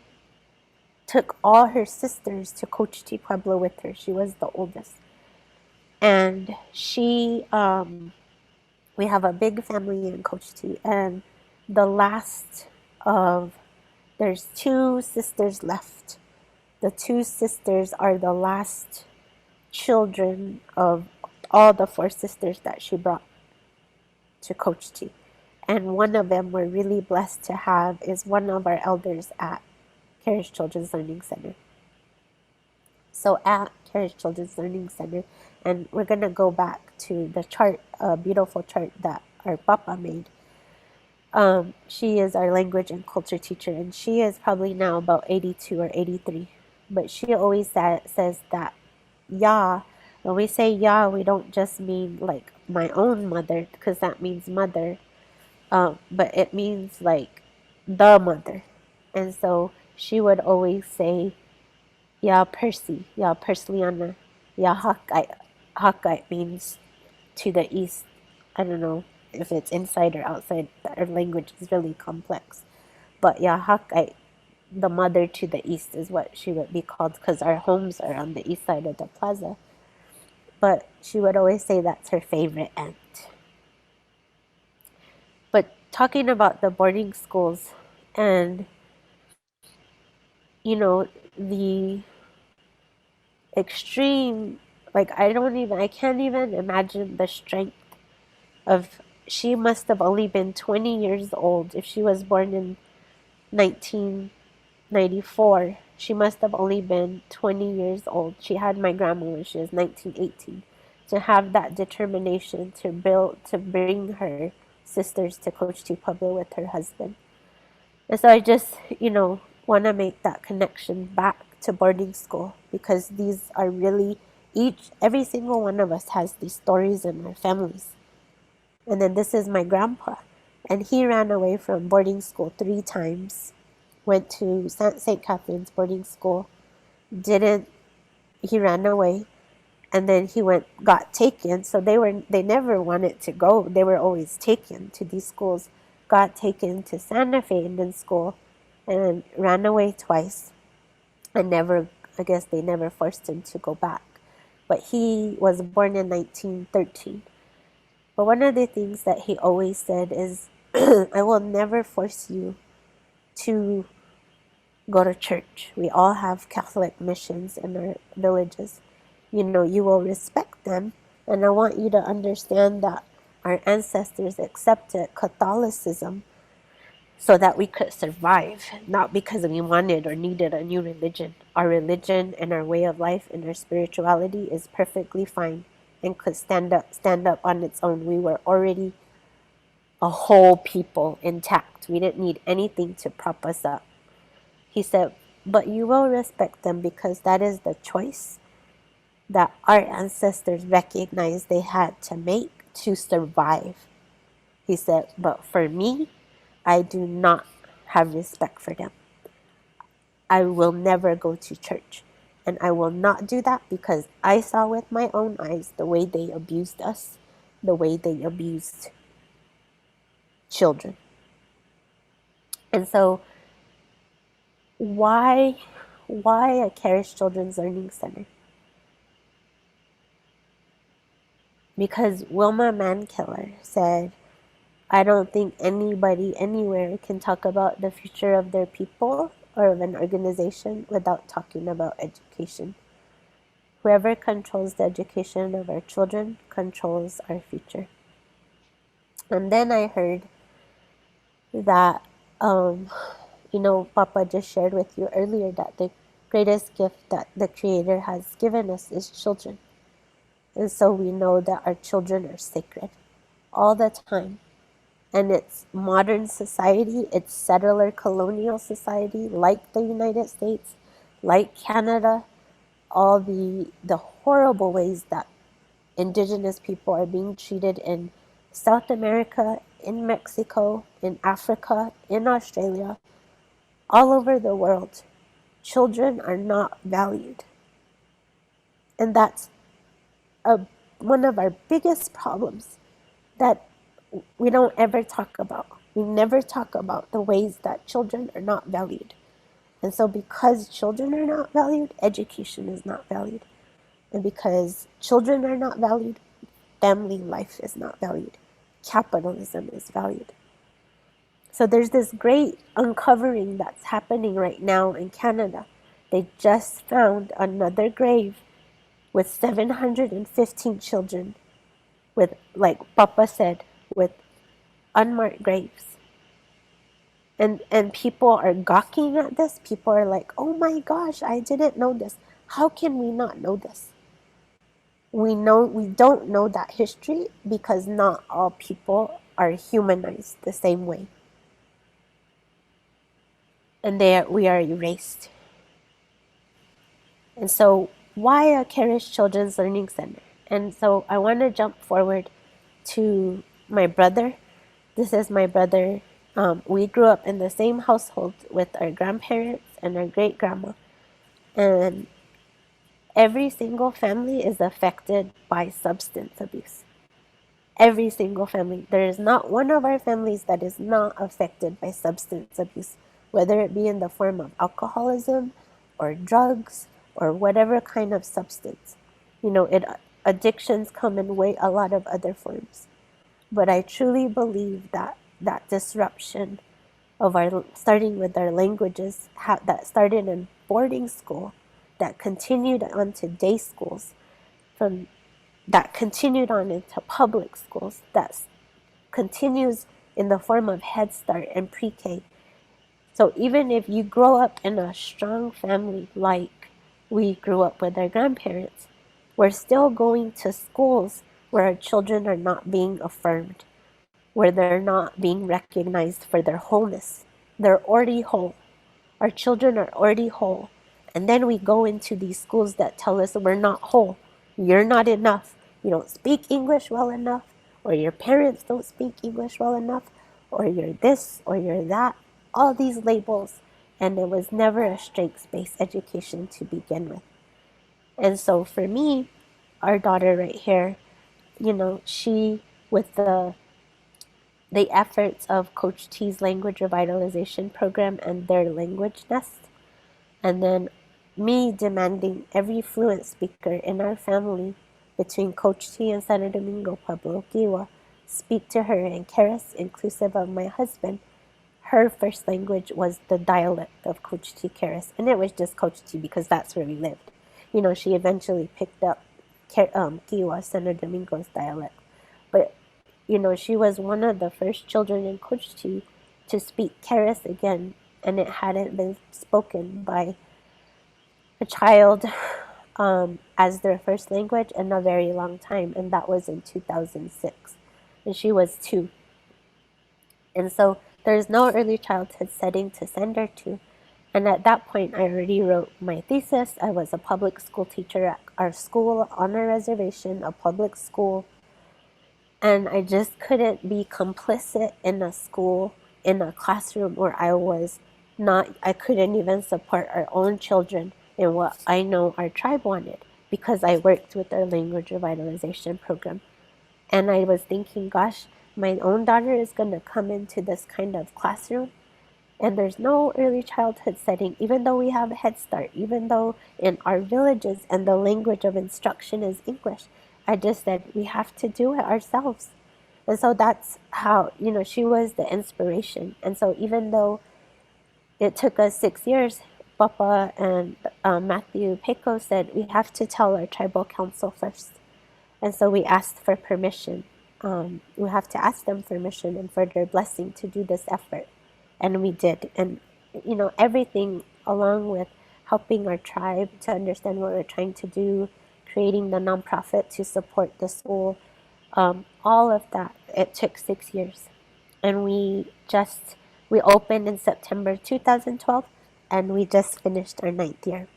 took all her sisters to Cochiti Pueblo with her. She was the oldest. And we have a big family in Cochiti. And the last of, there's 2 sisters left. The 2 sisters are the last children of all the 4 sisters that she brought to Cochiti. And one of them we're really blessed to have is one of our elders at Keres Children's Learning Center. So at Keres Children's Learning Center, and we're going to go back to the chart, a beautiful chart that our papa made. She is our language and culture teacher, and she is probably now about 82 or 83. But she always says that Ya, when we say Ya, we don't just mean like my own mother, because that means mother, but it means like the mother. And so she would always say, Ya Percy, Ya Persliana, Ya Hakai. Hakai means to the east. I don't know if it's inside or outside. Our language is really complex. But Ya Hakai, the mother to the east, is what she would be called because our homes are on the east side of the plaza. But she would always say that's her favorite aunt. But talking about the boarding schools and, you know, the extreme, like I can't even imagine the strength of, she must have only been 20 years old. If she was born in 1994, she must have only been 20 years old. She had my grandma when she was 1918. To have that determination to bring her sisters to Cochiti Pueblo with her husband. And so I just, want to make that connection back to boarding school, because these are really, every single one of us has these stories in our families. And then this is my grandpa, and he ran away from boarding school 3 times, went to St. Catherine's boarding school, he ran away, and then he got taken. So they never wanted to go. They were always taken to these schools. Got taken to Santa Fe Indian School and ran away twice. And I guess they never forced him to go back. But he was born in 1913. But one of the things that he always said is, I will never force you to go to church. We all have Catholic missions in our villages. You will respect them. And I want you to understand that our ancestors accepted Catholicism so that we could survive, not because we wanted or needed a new religion. Our religion and our way of life and our spirituality is perfectly fine and could stand up on its own. We were already a whole people intact. We didn't need anything to prop us up. He said, but you will respect them because that is the choice that our ancestors recognized they had to make to survive. He said, but for me, I do not have respect for them. I will never go to church. And I will not do that because I saw with my own eyes the way they abused us, the way they abused children. And so why a Keres Children's Learning Center? Because Wilma Mankiller said, I don't think anybody anywhere can talk about the future of their people or of an organization without talking about education. Whoever controls the education of our children controls our future. And then I heard that, Papa just shared with you earlier that the greatest gift that the Creator has given us is children. And so we know that our children are sacred all the time. And it's modern society, it's settler colonial society like the United States, like Canada, all the horrible ways that Indigenous people are being treated in South America, in Mexico, in Africa, in Australia, all over the world. Children are not valued. And that's one of our biggest problems that we don't ever talk about. We never talk about the ways that children are not valued. And so because children are not valued, education is not valued. And because children are not valued, family life is not valued. Capitalism is valued. So there's this great uncovering that's happening right now in Canada. They just found another grave with 715 children, with, like Papa said, with unmarked graves. And people are gawking at this. People are like, oh my gosh, I didn't know this. How can we not know this? We don't know that history because not all people are humanized the same way. And we are erased. And so why a Keres Children's Learning Center? And so I want to jump forward to my brother. This is my brother. We grew up in the same household with our grandparents and our great-grandma. And every single family is affected by substance abuse. Every single family. There is not one of our families that is not affected by substance abuse, whether it be in the form of alcoholism or drugs or whatever kind of substance. Addictions come in a lot of other forms. But I truly believe that disruption of starting with our languages, that started in boarding school, that continued on to day schools, that continued on into public schools, that continues in the form of Head Start and pre-K. So even if you grow up in a strong family like we grew up with our grandparents, we're still going to schools where our children are not being affirmed, where they're not being recognized for their wholeness. They're already whole. Our children are already whole. And then we go into these schools that tell us we're not whole. You're not enough. You don't speak English well enough, or your parents don't speak English well enough, or you're this, or you're that. All these labels. And it was never a strengths-based education to begin with. And so for me, our daughter right here, she, with the efforts of Coach T's language revitalization program and their language nest, and then me demanding every fluent speaker in our family between Coach T and Santo Domingo, Pueblo, Giwa, speak to her in Keres, inclusive of my husband. Her first language was the dialect of Coach T Keres, and it was just Coach T because that's where we lived. She eventually picked up Giwa, Santo Domingo's dialect. But, she was one of the first children in Coach T to speak Keres again, and it hadn't been spoken by a child as their first language in a very long time, and that was in 2006. And she was 2. And so there's no early childhood setting to send her to. And at that point, I already wrote my thesis. I was a public school teacher at our school on a reservation, a public school. And I just couldn't be complicit in a school, in a classroom where I couldn't even support our own children in what I know our tribe wanted, because I worked with our language revitalization program. And I was thinking, gosh, my own daughter is going to come into this kind of classroom, and there's no early childhood setting, even though we have a Head Start, even though in our villages and the language of instruction is English. I just said, we have to do it ourselves. And so that's how, she was the inspiration. And so even though it took us 6 years, Papa and Matthew Peko said, we have to tell our tribal council first. And so we asked for permission. We have to ask them permission and for their blessing to do this effort. And we did. And, you know, everything along with helping our tribe to understand what we're trying to do, creating the nonprofit to support the school, all of that, it took 6 years. And we opened in September 2012, and we just finished our 9th year.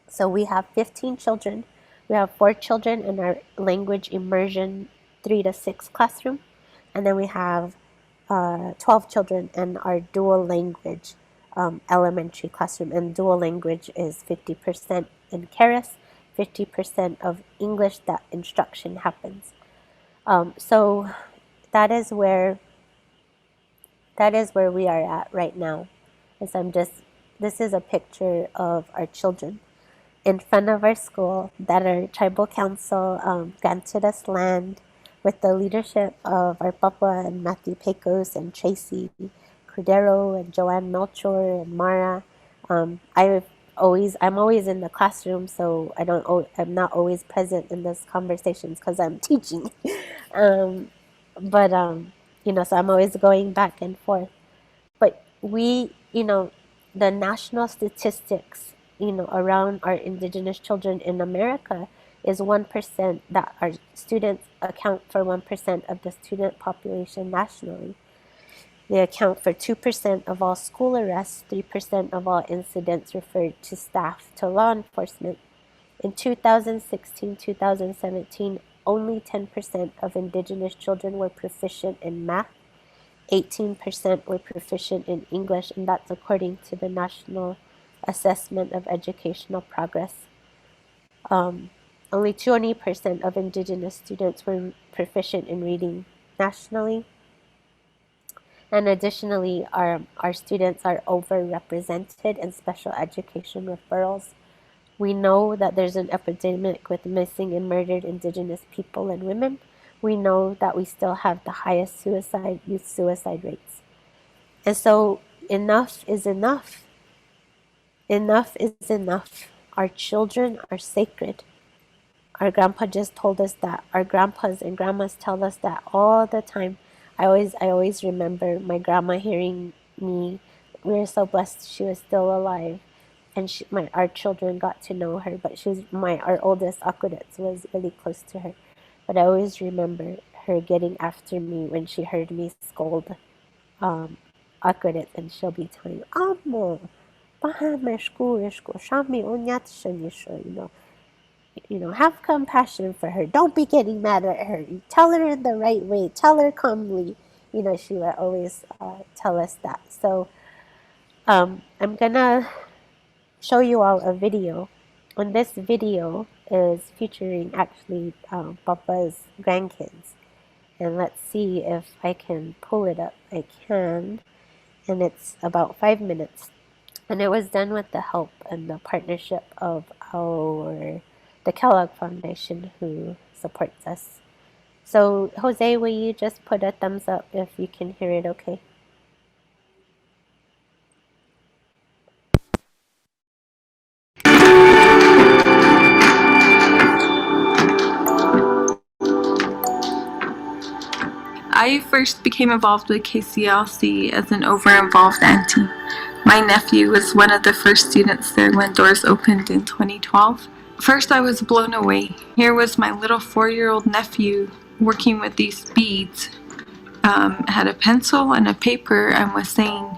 So we have 15 children. We have 4 children in our language immersion 3 to 6 classroom. And then we have 12 children in our dual language elementary classroom. And dual language is 50% in Keres, 50% of English that instruction happens. So that is where we are at right now. This is a picture of our children in front of our school that our tribal council granted us land with the leadership of our Papa and Matthew Pecos and Tracy Cordero and Joanne Melchor and Mara. I'm always in the classroom, so I'm not always present in these conversations because I'm teaching. So I'm always going back and forth. But the national statistics, around our indigenous children in America is 1%, that our students account for 1% of the student population nationally. They account for 2% of all school arrests, 3% of all incidents referred to staff to law enforcement. In 2016-2017, only 10% of indigenous children were proficient in math, 18% were proficient in English, and that's according to the National Assessment of Educational Progress. Only 20% of indigenous students were proficient in reading nationally. And additionally, our students are overrepresented in special education referrals. We know that there's an epidemic with missing and murdered indigenous people and women. We know that we still have the highest youth suicide rates. And so enough is enough. Enough is enough. Our children are sacred. Our grandpa just told us that. Our grandpas and grandmas tell us that all the time. I always remember my grandma hearing me. We were so blessed she was still alive. And our children got to know her, but our oldest Akudets was really close to her. But I always remember her getting after me when she heard me scold Akudets, and she'll be telling me, Amo, have compassion for her. Don't be getting mad at her. You tell her in the right way. Tell her calmly. She would always tell us that. So I'm gonna show you all a video, and this video is featuring actually Papa's grandkids, and let's see if I can pull it up. I can, and it's about 5 minutes, and it was done with the help and the partnership of the Kellogg Foundation, who supports us. So Jose, will you just put a thumbs up if you can hear it okay? I first became involved with KCLC as an over-involved auntie. My nephew was one of the first students there when doors opened in 2012. First, I was blown away. Here was my little 4-year-old nephew working with these beads, had a pencil and a paper, and was saying,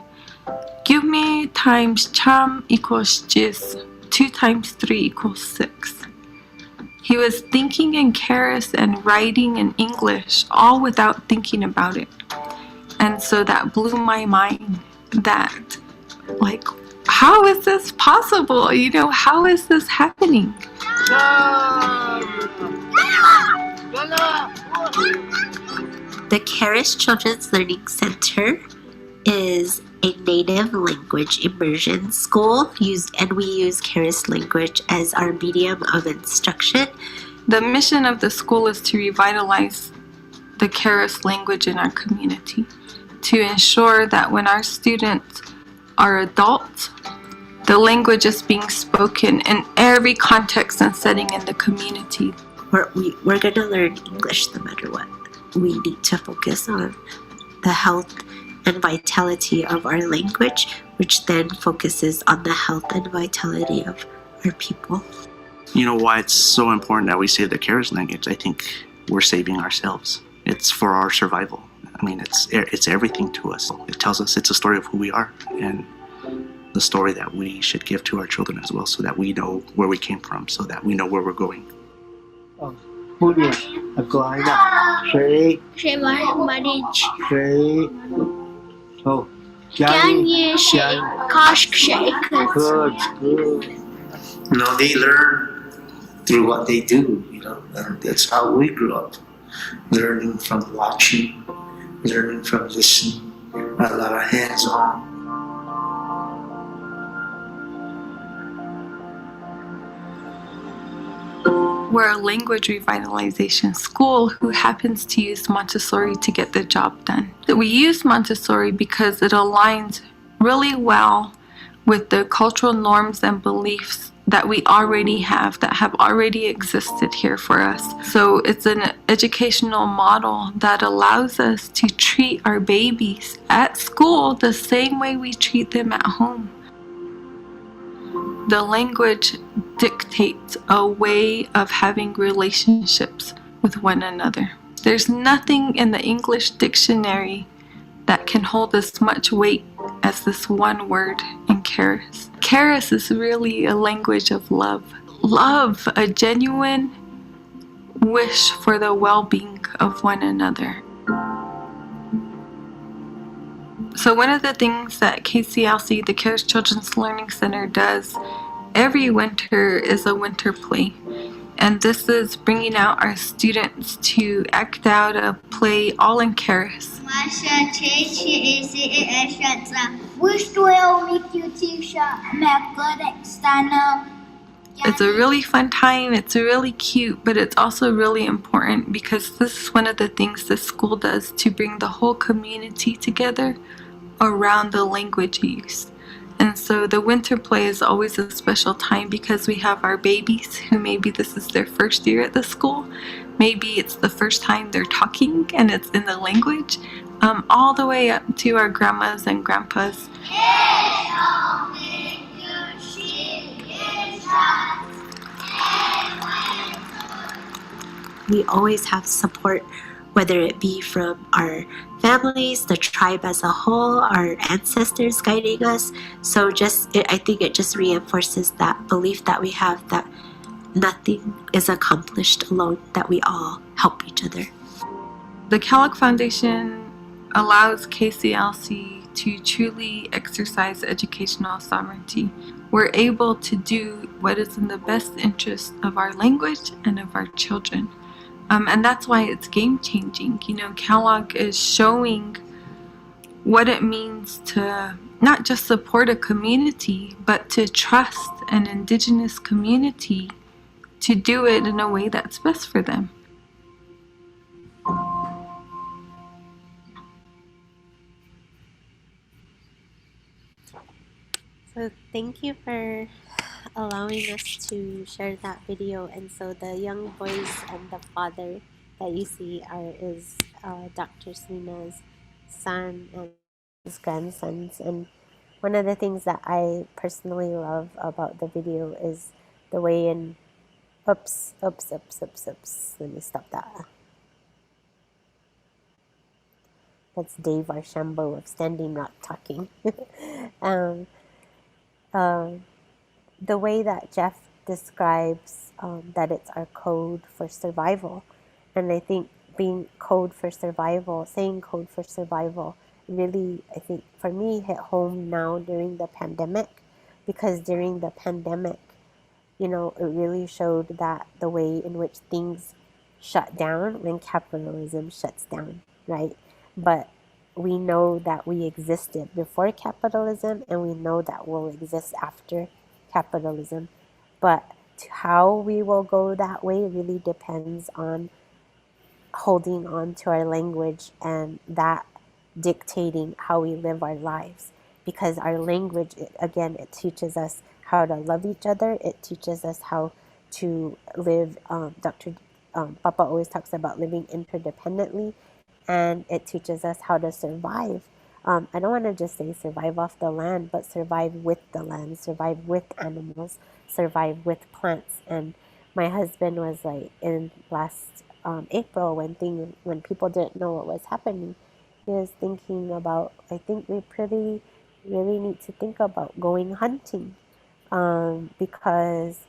"Give me times cham equals jis, 2 times 3 equals 6. He was thinking in Keres and writing in English, all without thinking about it. And so that blew my mind, that, how is this possible? How is this happening? The Keres Children's Learning Center is a native language immersion school, and we use Keres-language as our medium of instruction. The mission of the school is to revitalize the Keres language in our community, to ensure that when our students are adults, The language is being spoken in every context and setting in the community. We're going to learn English no matter what. We need to focus on the health and vitality of our language, which then focuses on the health and vitality of our people. You know why it's so important that we save the Keres language? I think we're saving ourselves. It's for our survival. I mean, it's everything to us. It tells us it's a story of who we are and the story that we should give to our children as well, so that we know where we came from, so that we know where we're going. You know, they learn through what they do, you know, and that's how we grew up. Learning from watching, learning from listening, a lot of hands-on. We're a language revitalization school who happens to use Montessori to get the job done. We use Montessori because it aligns really well with the cultural norms and beliefs that we already have, that have already existed here for us. So it's an educational model that allows us to treat our babies at school the same way we treat them at home. The language dictates a way of having relationships with one another. There's nothing in the English dictionary that can hold as much weight as this one word in Keres. Keres is really a language of love. Love, a genuine wish for the well-being of one another. So one of the things that KCLC, the Keres Children's Learning Center, does every winter is a winter play. And this is bringing out our students to act out a play all in Keres. It's a really fun time, it's really cute, but it's also really important because this is one of the things the school does to bring the whole community together around the language use. And so the winter play is always a special time because we have our babies who maybe this is their first year at the school. Maybe it's the first time they're talking and it's in the language, all the way up to our grandmas and grandpas. We always have support, whether it be from our families, the tribe as a whole, our ancestors guiding us. So I think it just reinforces that belief that we have that nothing is accomplished alone, that we all help each other. The Kellogg Foundation allows KCLC to truly exercise educational sovereignty. We're able to do what is in the best interest of our language and of our children. And that's why it's game-changing. You know, Kellogg is showing what it means to not just support a community, but to trust an Indigenous community to do it in a way that's best for them. So thank you for allowing us to share that video. And so the young boys and the father that you see is Dr. Suina's son and his grandsons. And one of the things that I personally love about the video is the way in oops. Let me stop that. That's Dave Archambault of Standing Rock talking. The way that Jeff describes that it's our code for survival. And I think saying code for survival really, I think, for me, hit home now during the pandemic. Because during the pandemic, you know, it really showed that the way in which things shut down when capitalism shuts down, right? But we know that we existed before capitalism, and we know that we'll exist after capitalism. But how we will go that way really depends on holding on to our language and that dictating how we live our lives. because our language, again, it teaches us how to love each other. It teaches us how to live. Dr. Papa always talks about living interdependently, and it teaches us how to survive. I don't want to just say survive off the land, but survive with the land, survive with animals, survive with plants. And my husband was like, in last April, when people didn't know what was happening, he was thinking about, I think we really need to think about going hunting, because,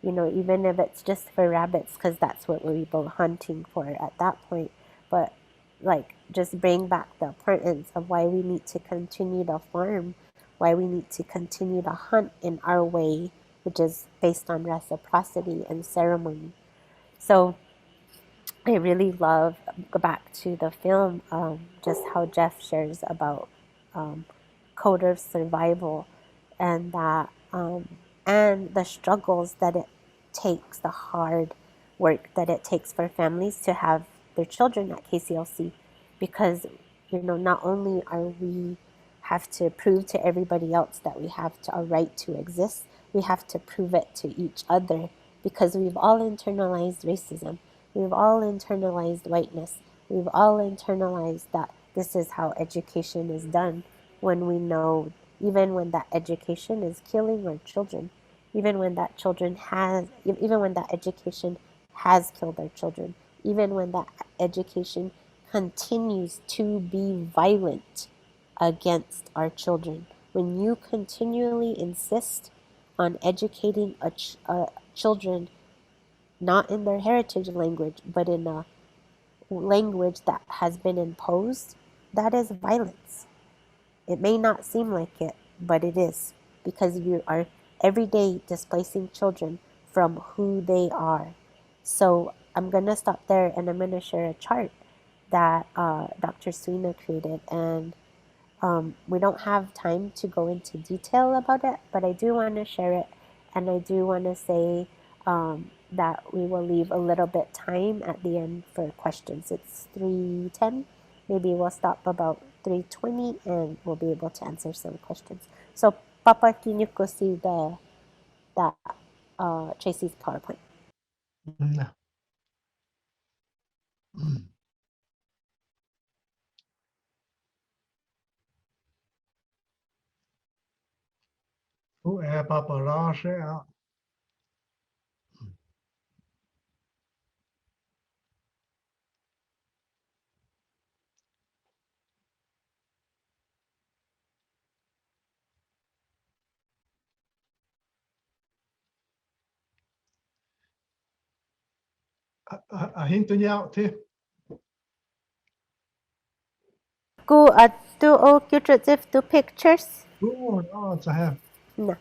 you know, even if it's just for rabbits, because that's what we were hunting for at that point, but like just bring back the importance of why we need to continue to farm, why we need to continue to hunt in our way, which is based on reciprocity and ceremony. So I really love, go back to the film, just how Jeff shares about code of survival, and that and the struggles that it takes, the hard work that it takes for families to have their children at KCLC, because, you know, not only are we have to prove to everybody else that we have a right to exist, we have to prove it to each other, because we've all internalized racism. We've all internalized whiteness. We've all internalized that this is how education is done, when we know, even when that education is killing our children, even when that education has killed our children, even when that education continues to be violent against our children. When you continually insist on educating children not in their heritage language, but in a language that has been imposed, that is violence. It may not seem like it, but it is, because you are every day displacing children from who they are. So I'm going to stop there, and I'm going to share a chart that Dr. Suina created. And we don't have time to go into detail about it, but I do want to share it. And I do want to say that we will leave a little bit time at the end for questions. It's 3:10. Maybe we'll stop about 3:20 and we'll be able to answer some questions. So Papa, can you go see that Tracy's PowerPoint? No. Oh, Papa Rasha. Hinto niya out too. Go to o to pictures. Oh, it's a have. No.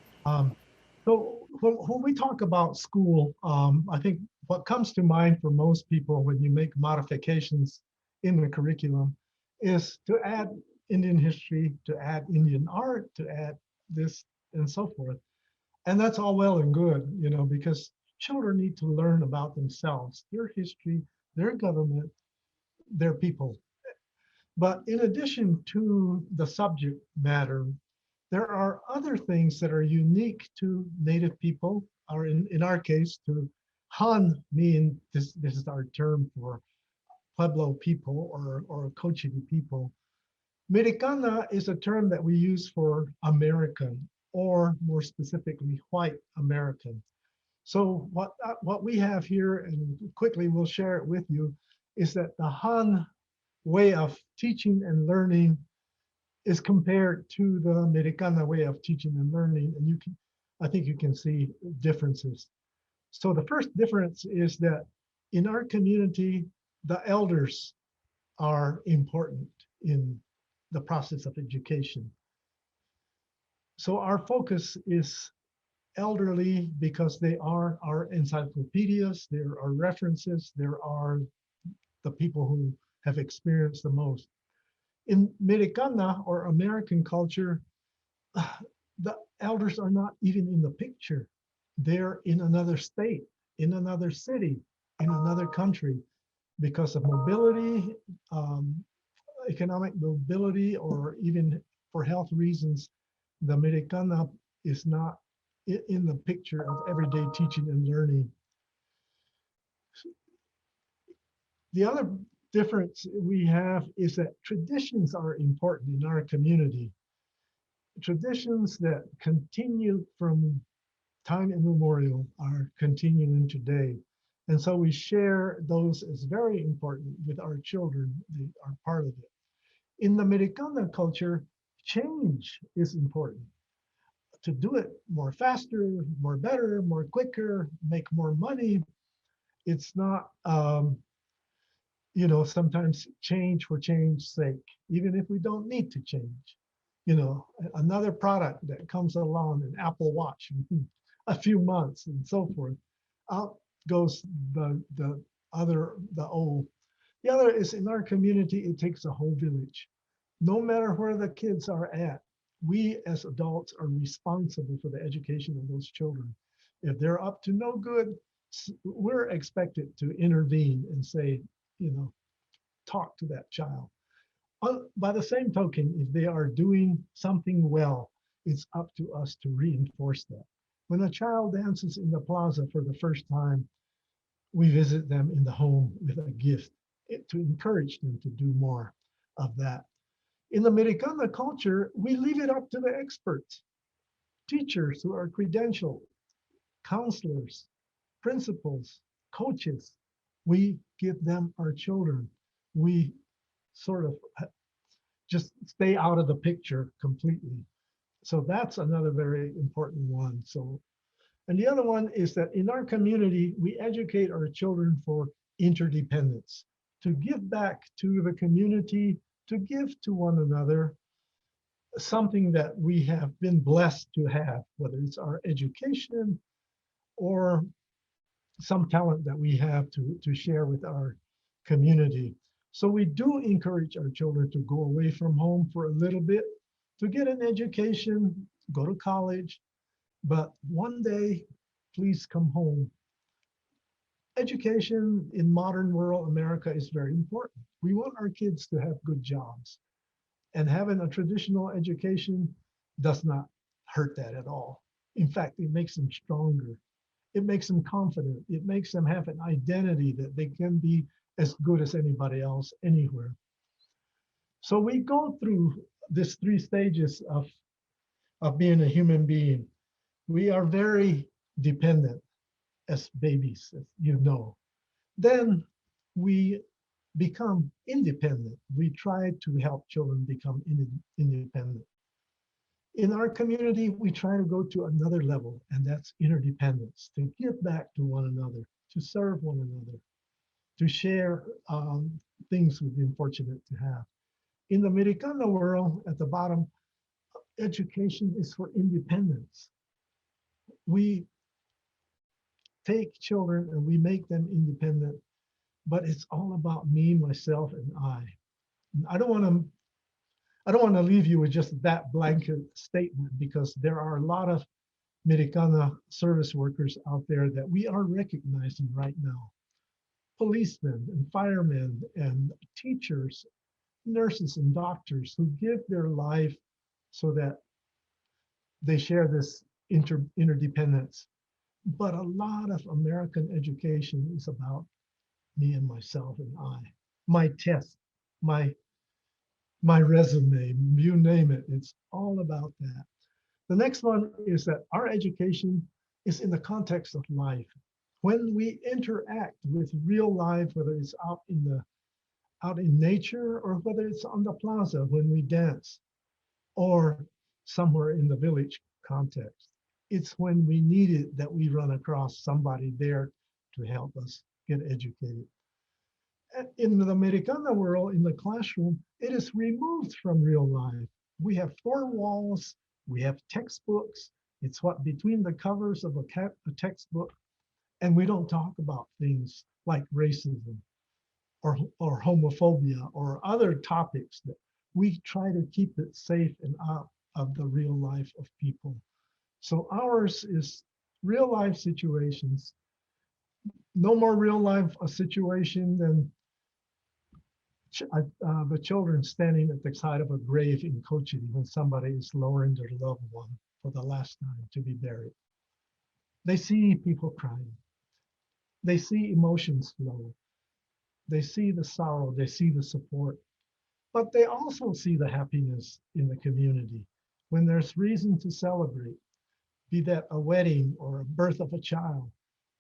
So when we talk about school, I think what comes to mind for most people when you make modifications in the curriculum is to add Indian history, to add Indian art, to add this and so forth. And that's all well and good, you know, because children need to learn about themselves, their history, their government, their people. But in addition to the subject matter, there are other things that are unique to Native people, or in our case, to Han, mean this is our term for Pueblo people or Cochiti people. Americana is a term that we use for American, or more specifically, white American. So what we have here, and quickly we'll share it with you, is that the Han way of teaching and learning is compared to the Americana way of teaching and learning, and I think you can see differences. So the first difference is that in our community, the elders are important in the process of education. So our focus is elderly because they are our encyclopedias, there are references, there are the people who have experienced the most. In Americana or American culture, the elders are not even in the picture. They're in another state, in another city, in another country because of mobility, economic mobility, or even for health reasons, the Americana is not in the picture of everyday teaching and learning. The other difference we have is that traditions are important in our community. Traditions that continue from time immemorial are continuing today. And so we share those as very important with our children. They are part of it. In the Americana culture, change is important. To do it more faster, more better, more quicker, make more money. It's not, sometimes change for change's sake, even if we don't need to change. Another product that comes along, an Apple Watch, a few months and so forth, out goes the old. The other is in our community, it takes a whole village. No matter where the kids are at, we as adults are responsible for the education of those children. If they're up to no good, we're expected to intervene and say, talk to that child. By the same token, if they are doing something well, it's up to us to reinforce that. When a child dances in the plaza for the first time, we visit them in the home with a gift to encourage them to do more of that. In the Americana culture, we leave it up to the experts, teachers who are credentialed, counselors, principals, coaches. We give them our children. We sort of just stay out of the picture completely. So that's another very important one. And the other one is that in our community, we educate our children for interdependence, to give back to the community, to give to one another something that we have been blessed to have, whether it's our education or some talent that we have to share with our community. So we do encourage our children to go away from home for a little bit, to get an education, go to college, but one day, please come home. Education in modern rural America is very important. We want our kids to have good jobs, and having a traditional education does not hurt that at all. In fact, it makes them stronger. It makes them confident. It makes them have an identity that they can be as good as anybody else anywhere. So we go through these 3 stages of being a human being. We are very dependent as babies, as you know. Then we become independent. We try to help children become independent. In our community, we try to go to another level, and that's interdependence, to give back to one another, to serve one another, to share things we've been fortunate to have. In the Americana world, at the bottom, education is for independence. We take children and we make them independent, but it's all about me, myself, and I. I don't want to leave you with just that blanket statement, because there are a lot of Americana service workers out there that we are recognizing right now. Policemen and firemen and teachers, nurses and doctors who give their life so that they share this interdependence. But a lot of American education is about me and myself and I. My test, my resume, you name it, it's all about that. The next one is that our education is in the context of life. When we interact with real life, whether it's out in nature, or whether it's on the plaza when we dance, or somewhere in the village context, it's when we need it that we run across somebody there to help us get educated. In the Americana world, in the classroom, it is removed from real life. We have 4 walls, we have textbooks. It's what between the covers of a textbook, and we don't talk about things like racism or homophobia or other topics. That we try to keep it safe and out of the real life of people. So ours is real life situations. No more real life situation than the children standing at the side of a grave in Cochiti when somebody is lowering their loved one for the last time to be buried. They see people crying. They see emotions flow. They see the sorrow. They see the support. But they also see the happiness in the community. When there's reason to celebrate, be that a wedding or a birth of a child,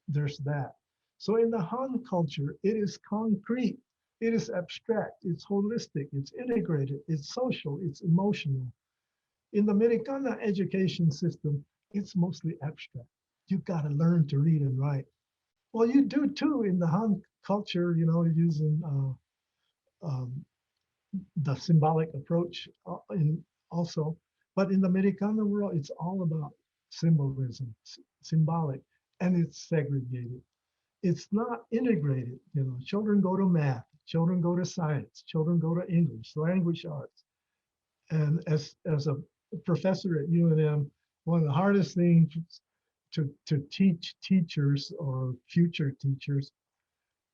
there's that. So in the Han culture, it is concrete, it is abstract, it's holistic, it's integrated, it's social, it's emotional. In the Americana education system, it's mostly abstract. You've got to learn to read and write. Well, you do too in the Han culture, using the symbolic approach in also. But in the Americana world, it's all about symbolism, symbolic, and it's segregated. It's not integrated. Children go to math, children go to science, children go to English, language arts. And as a professor at UNM, one of the hardest things to teach teachers or future teachers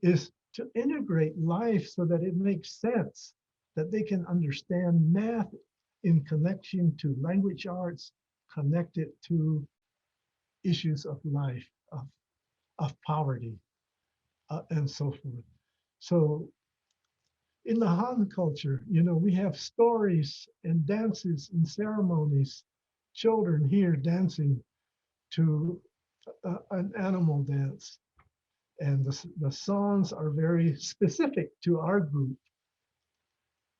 is to integrate life so that it makes sense, that they can understand math in connection to language arts, connected to issues of life, of poverty, and so forth. So in the Han culture, we have stories and dances and ceremonies, children here dancing to an animal dance. And the songs are very specific to our group.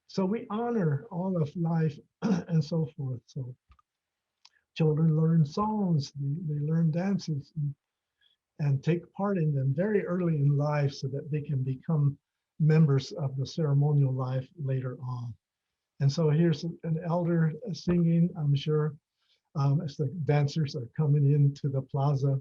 So we honor all of life and so forth. So children learn songs, they learn dances and take part in them very early in life so that they can become members of the ceremonial life later on. And so here's an elder singing, I'm sure, as the dancers are coming into the plaza.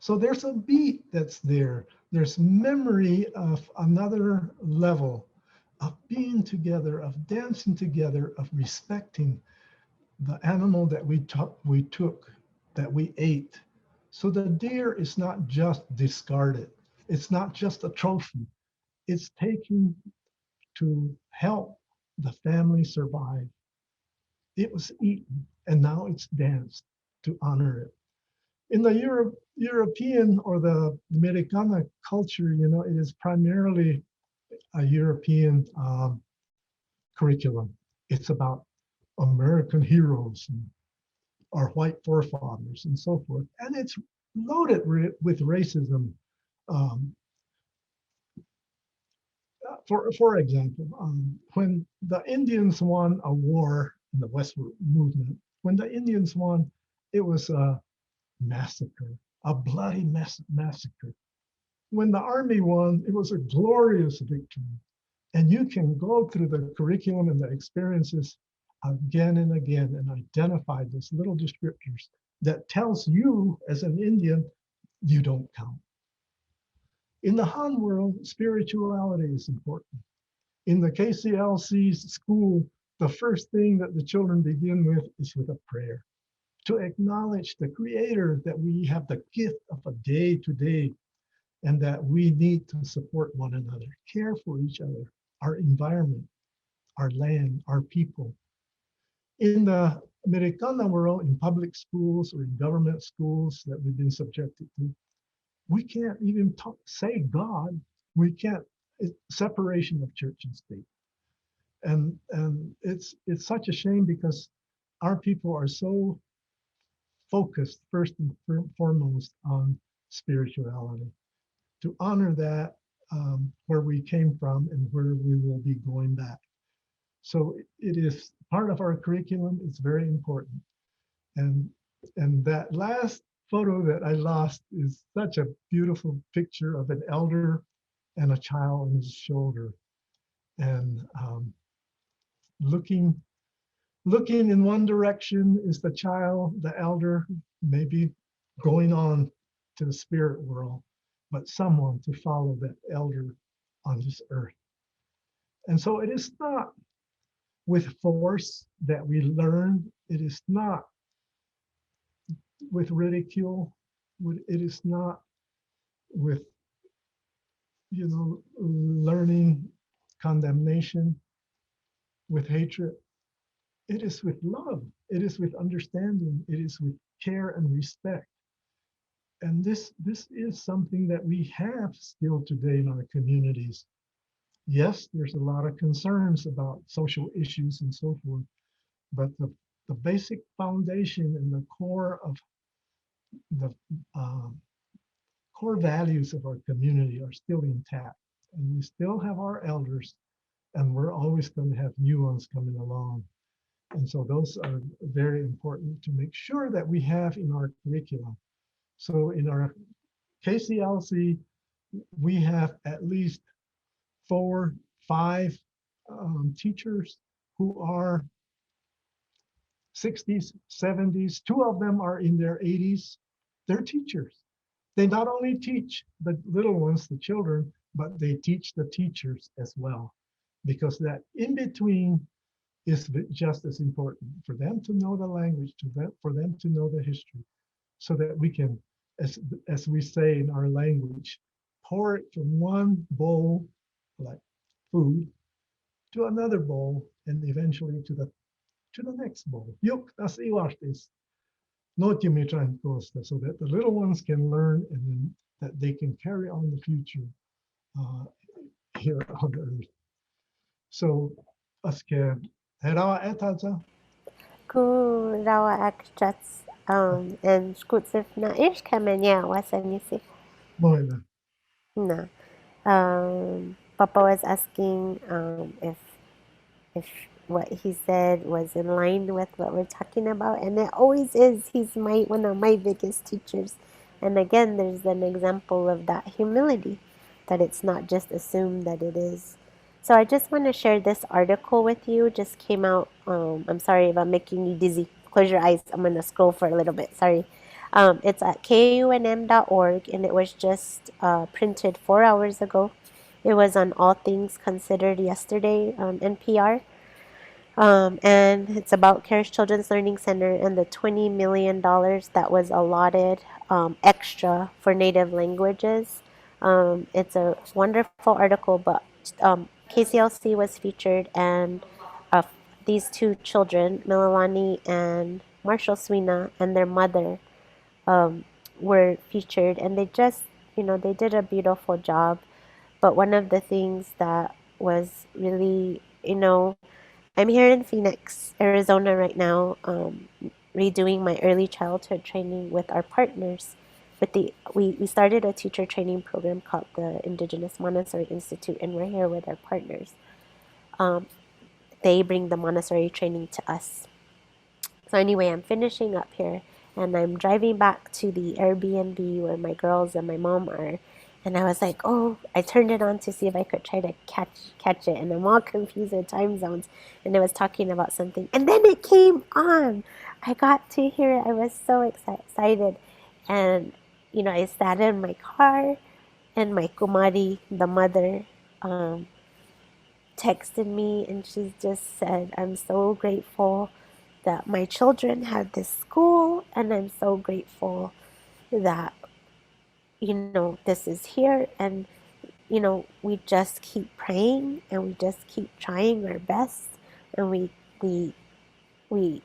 So there's a beat that's there. There's memory of another level of being together, of dancing together, of respecting the animal that we took, that we ate. So the deer is not just discarded. It's not just a trophy. It's taken to help the family survive. It was eaten and now it's danced to honor it. In the European or the Americana culture, it is primarily a European curriculum. It's about American heroes and our white forefathers and so forth. And it's loaded with racism. For example, when the Indians won a war in the westward movement, when the Indians won, it was a massacre, a bloody massacre. When the army won, it was a glorious victory. And you can go through the curriculum and the experiences again and again and identify those little descriptors that tells you as an Indian, you don't count. In the Han world, spirituality is important. In the KCLC's school, the first thing that the children begin with is with a prayer to acknowledge the creator, that we have the gift of a day to day and that we need to support one another, care for each other, our environment, our land, our people. In the Americana world, in public schools or in government schools that we've been subjected to, we can't even say God. We can't, separation of church and state. And it's such a shame because our people are so focused first and foremost on spirituality, to honor that where we came from and where we will be going back. So it is part of our curriculum. It's very important. And that last photo that I lost is such a beautiful picture of an elder and a child on his shoulder. And looking in one direction is the child, the elder, maybe going on to the spirit world. but someone to follow that elder on this earth. And so it is not with force that we learn. It is not with ridicule. It is not with, learning condemnation, with hatred. It is with love. It is with understanding. It is with care and respect. And this is something that we have still today in our communities. Yes, there's a lot of concerns about social issues and so forth, but the basic foundation and the core of the core values of our community are still intact. And we still have our elders, and we're always going to have new ones coming along. And so those are very important to make sure that we have in our curriculum. So in our KCLC, we have at least 4, 5 teachers who are 60s, 70s. 2 of them are in their 80s. They're teachers. They not only teach the little ones, the children, but they teach the teachers as well, because that in between is just as important for them to know the language, for them to know the history, so that we can, as we say in our language, pour it from one bowl, like food, to another bowl, and eventually to the next bowl. Yuk tas iwartis, notimitran costa, so that the little ones can learn and then that they can carry on the future here on earth. So, aske herawa etaza. Ku rawa akchats and skutsif na ish kamenya wasanisi. Moina. No. Papa was asking if what he said was in line with what we're talking about, and it always is. He's one of my biggest teachers. And again, there's an example of that humility, that it's not just assumed that it is. So I just want to share this article with you. Just came out. I'm sorry if I'm making you dizzy. Close your eyes. I'm going to scroll for a little bit. Sorry. It's at kunm.org, and it was just printed 4 hours ago. It was on All Things Considered yesterday on NPR. And it's about Keres Children's Learning Center and the $20 million that was allotted extra for Native languages. It's a wonderful article, but KCLC was featured, and these 2 children, Mililani and Marshall Suina, and their mother were featured, and they just, they did a beautiful job. But one of the things that was really, I'm here in Phoenix, Arizona right now, redoing my early childhood training with our partners. We started a teacher training program called the Indigenous Montessori Institute, and we're here with our partners. They bring the Montessori training to us. So anyway, I'm finishing up here, and I'm driving back to the Airbnb where my girls and my mom are. And I was like, oh, I turned it on to see if I could try to catch it. And I'm all confused with time zones. And it was talking about something. And then it came on. I got to hear it. I was so excited. And, I sat in my car, and my kumari, the mother, texted me. And she just said, I'm so grateful that my children had this school. And I'm so grateful that this is here, and we just keep praying, and we just keep trying our best, and we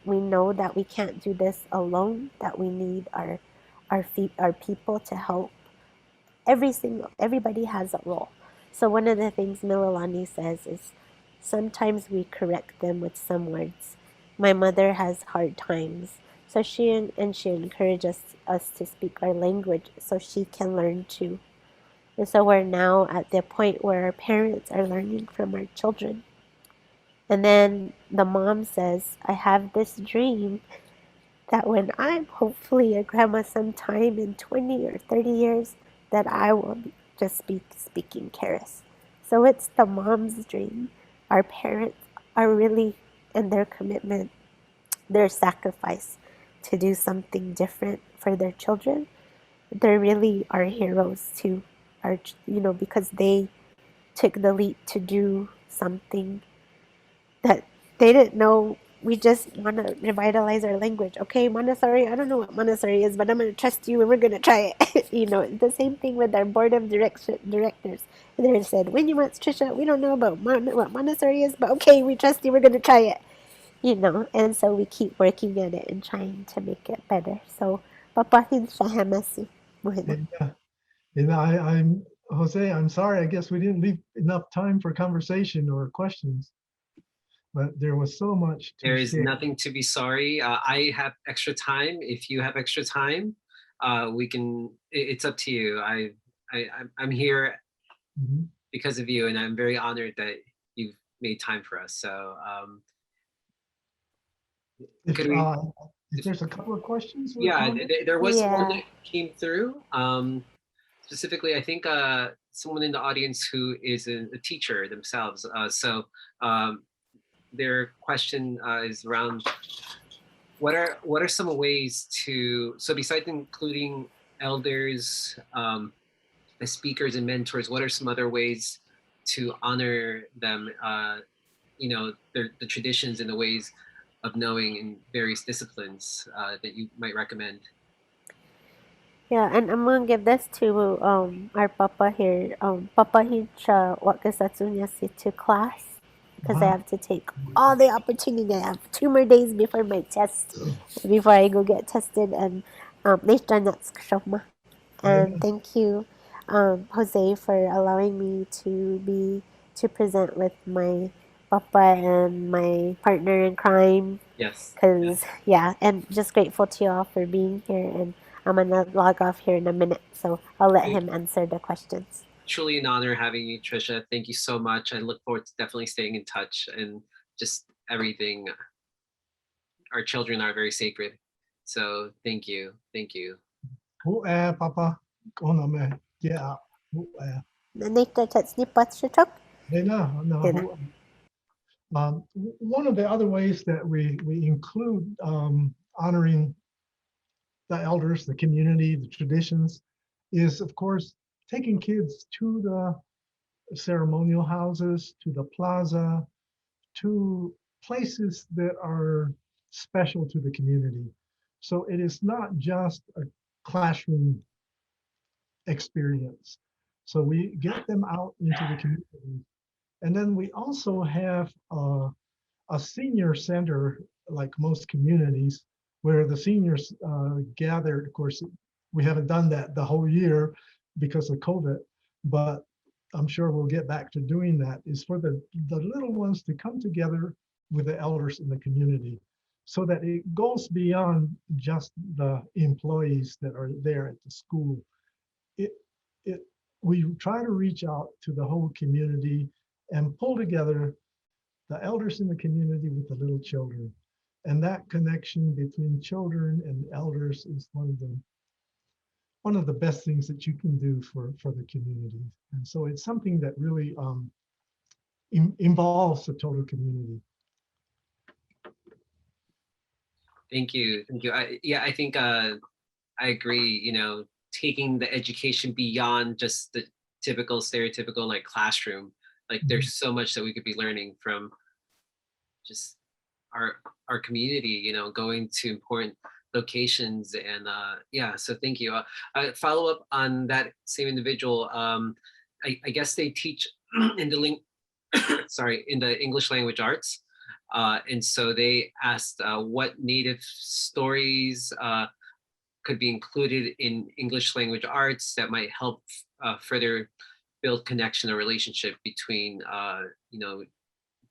know that we can't do this alone, that we need our people to help. Everybody has a role. So one of the things Mililani says is sometimes we correct them with some words. My mother has hard times. So she encourages us to speak our language so she can learn too. And so we're now at the point where our parents are learning from our children. And then the mom says, I have this dream that when I'm hopefully a grandma sometime in 20 or 30 years, that I will just be speaking Keres. So it's the mom's dream. Our parents are really in their commitment, their sacrifice to do something different for their children. They're really our heroes too. our, because they took the leap to do something that they didn't know. We just want to revitalize our language. Okay, Montessori, I don't know what Montessori is, but I'm going to trust you and we're going to try it. The same thing with our board of directors. They said, when you want, Trisha, we don't know about what Montessori is, but okay, we trust you, we're going to try it. And so we keep working at it and trying to make it better. So, papahin siya hamasi. I'm Jose. I'm sorry. I guess we didn't leave enough time for conversation or questions, but there was so much to There is share. nothing to be sorry. I have extra time. If you have extra time, we can. It's up to you. I'm here because of you, and I'm very honored that you've made time for us. So, If there's a couple of questions, there was one Yeah. that came through. Specifically, I think someone in the audience who is a teacher themselves. Their question is around what are some ways to, so besides including elders as speakers and mentors, what are some other ways to honor them, the traditions and the ways of knowing in various disciplines that you might recommend? Yeah, and I'm gonna give this to our papa here. Papa siya wakasatsunya si to class because I have to take all the opportunity. I have 2 more days before my test, before I go get tested, and and thank you, Jose, for allowing me to present with my papa and my partner in crime. Yes. Because, and just grateful to you all for being here. And I'm going to log off here in a minute. So I'll let him answer the questions. Truly an honor having you, Trisha. Thank you so much. I look forward to definitely staying in touch and just everything. Our children are very sacred. So thank you. Thank you. Papa. Yeah. One of the other ways that we include honoring the elders, the community, the traditions, is of course taking kids to the ceremonial houses, to the plaza, to places that are special to the community. So it is not just a classroom experience. So we get them out into the community. And then we also have a senior center, like most communities, where the seniors gathered. Of course, we haven't done that the whole year because of COVID, but I'm sure we'll get back to doing that, is for the little ones to come together with the elders in the community so that it goes beyond just the employees that are there at the school. We try to reach out to the whole community and pull together the elders in the community with the little children. And that connection between children and elders is one of the best things that you can do for the community. And so it's something that really involves the total community. Thank you. Thank you. I think I agree, taking the education beyond just the typical stereotypical like classroom. Like there's so much that we could be learning from just our community, going to important locations. And so thank you. Follow up on that same individual. I guess they teach in the in the English language arts. And so they asked what native stories could be included in English language arts that might help further build connection or relationship between,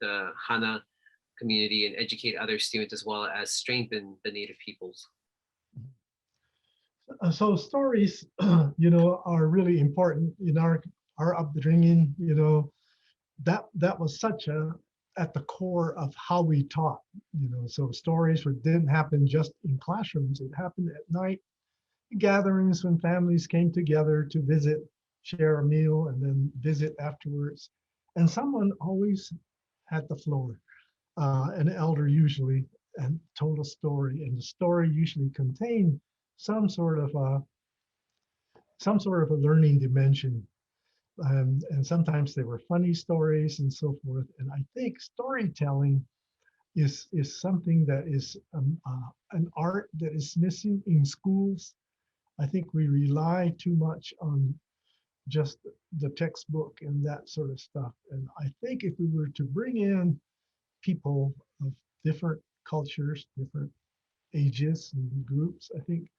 the Hana community and educate other students, as well as strengthen the native peoples. So stories, are really important in our upbringing. That was such at the core of how we taught. So stories didn't happen just in classrooms. It happened at night gatherings when families came together to visit, share a meal, and then visit afterwards. And someone always had the floor, an elder usually, and told a story. And the story usually contained some sort of a learning dimension. And sometimes they were funny stories and so forth. And I think storytelling is something that is an art that is missing in schools. I think we rely too much on just the textbook and that sort of stuff. And I think if we were to bring in people of different cultures, different ages and groups, I think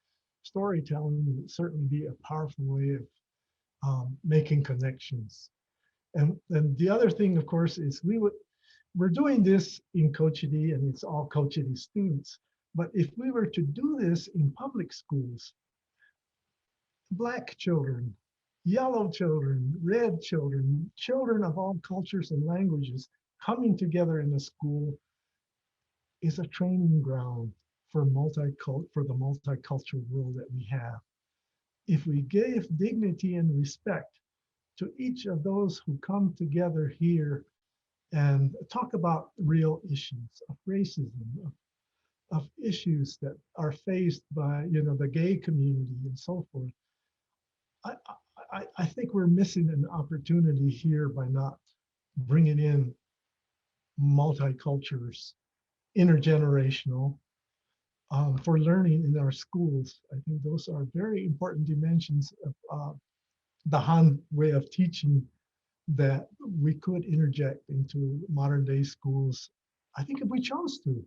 storytelling would certainly be a powerful way of making connections. And the other thing, of course, is we're doing this in Cochiti, and it's all Cochiti students. But if we were to do this in public schools, Black children, yellow children, red children, children of all cultures and languages coming together in a school is a training ground for the multicultural world that we have. If we gave dignity and respect to each of those who come together here and talk about real issues of racism, of issues that are faced by the gay community and so forth, I think we're missing an opportunity here by not bringing in multicultures, intergenerational, for learning in our schools. I think those are very important dimensions of the Han way of teaching that we could interject into modern day schools. I think if we chose to,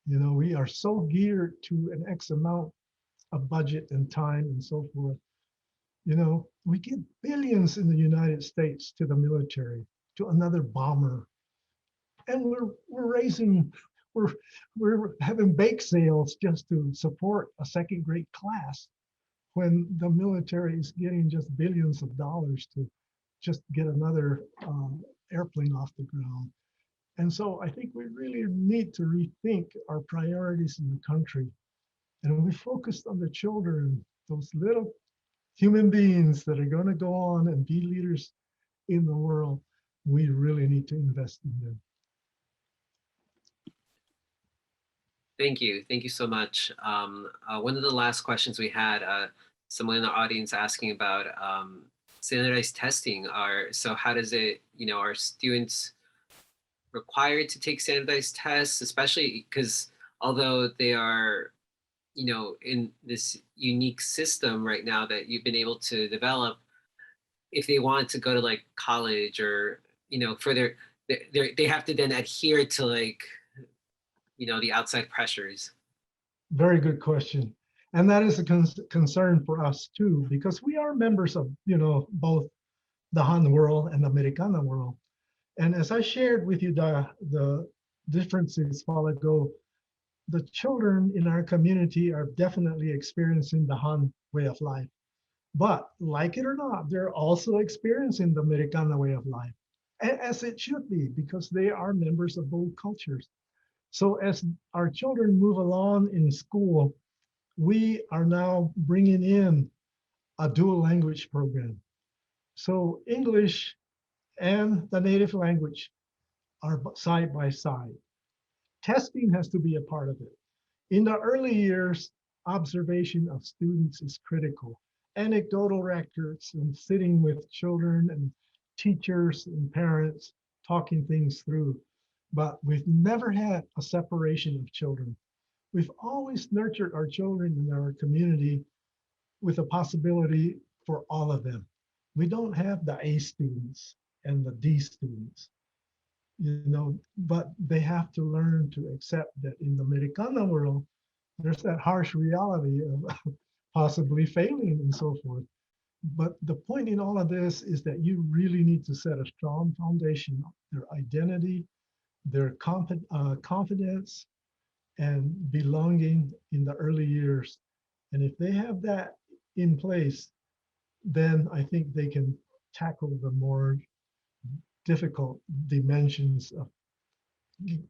we are so geared to an X amount of budget and time and so forth. We give billions in the United States to the military, to another bomber, and we're we're having bake sales just to support a second grade class when the military is getting just billions of dollars to just get another airplane off the ground. And so I think we really need to rethink our priorities in the country. And we focused on the children, those little human beings that are going to go on and be leaders in the world. We really need to invest in them. Thank you. Thank you so much. One of the last questions we had, someone in the audience asking about standardized testing. So how does it, are students required to take standardized tests, especially because although they are, in this unique system right now that you've been able to develop, if they want to go to like college or, further, they have to then adhere to like, the outside pressures? Very good question. And that is a concern for us too, because we are members of, both the Han world and the Americana world. And as I shared with you the differences a while ago, the children in our community are definitely experiencing the Han way of life. But like it or not, they're also experiencing the Americana way of life, as it should be, because they are members of both cultures. So as our children move along in school, we are now bringing in a dual language program. So English and the native language are side by side. Testing has to be a part of it. In the early years, observation of students is critical. Anecdotal records and sitting with children and teachers and parents, talking things through. But we've never had a separation of children. We've always nurtured our children in our community with a possibility for all of them. We don't have the A students and the D students, but they have to learn to accept that in the Americana world, there's that harsh reality of possibly failing and so forth. But the point in all of this is that you really need to set a strong foundation, their identity, their confidence, and belonging in the early years. And if they have that in place, then I think they can tackle the more difficult dimensions of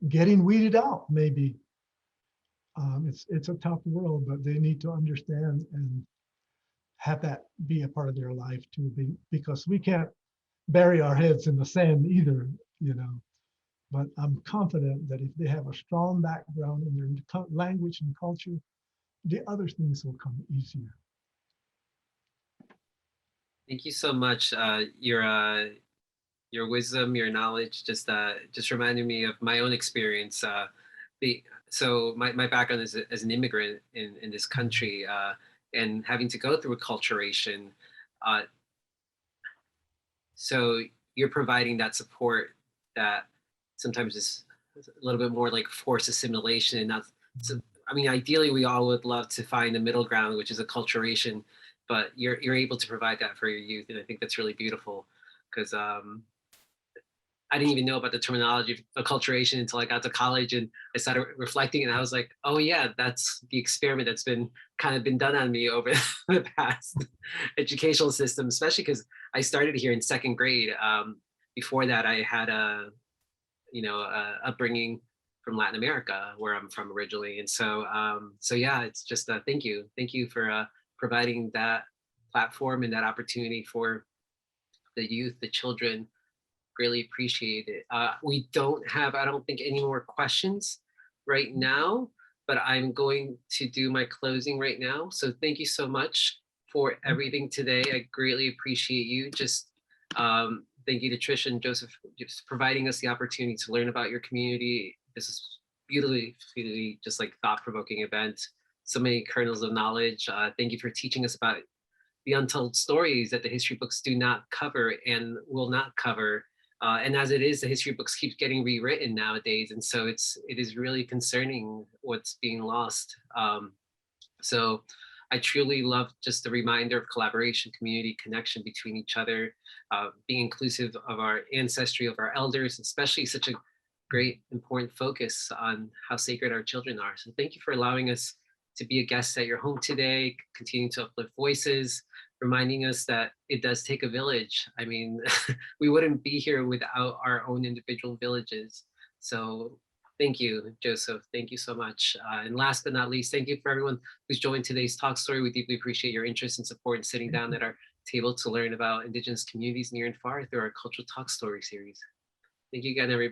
getting weeded out, maybe. It's a tough world, but they need to understand and have that be a part of their life too, because we can't bury our heads in the sand either, But I'm confident that if they have a strong background in their language and culture, the other things will come easier. Thank you so much. Your wisdom, your knowledge, just reminded me of my own experience. My background is as an immigrant in this country, and having to go through acculturation. Uh, so you're providing that support that sometimes is a little bit more like forced assimilation and not. So, I mean, ideally, we all would love to find the middle ground, which is acculturation, but you're able to provide that for your youth, and I think that's really beautiful because I didn't even know about the terminology of acculturation until I got to college and I started reflecting, and I was like, oh yeah, that's the experiment that's been kind of been done on me over the past educational system, especially because I started here in second grade. Before that, I had a upbringing from Latin America, where I'm from originally, and so yeah, it's just thank you for providing that platform and that opportunity for the youth, the children. Really appreciate it. We don't have, I don't think, any more questions right now, but I'm going to do my closing right now. So thank you so much for everything today. I greatly appreciate you. Just thank you to Trisha and Joseph just providing us the opportunity to learn about your community. This is beautifully just like thought-provoking event. So many kernels of knowledge. Thank you for teaching us about the untold stories that the history books do not cover and will not cover. And as it is, the history books keep getting rewritten nowadays, and so it is really concerning what's being lost. So I truly love just the reminder of collaboration, community, connection between each other, being inclusive of our ancestry, of our elders, especially such a great, important focus on how sacred our children are. So thank you for allowing us to be a guest at your home today, continuing to uplift voices, reminding us that it does take a village. I mean, we wouldn't be here without our own individual villages. So thank you, Joseph. Thank you so much. And last but not least, thank you for everyone who's joined today's talk story. We deeply appreciate your interest and support in sitting down at our table to learn about Indigenous communities near and far through our Cultural Talk Story series. Thank you again, everybody.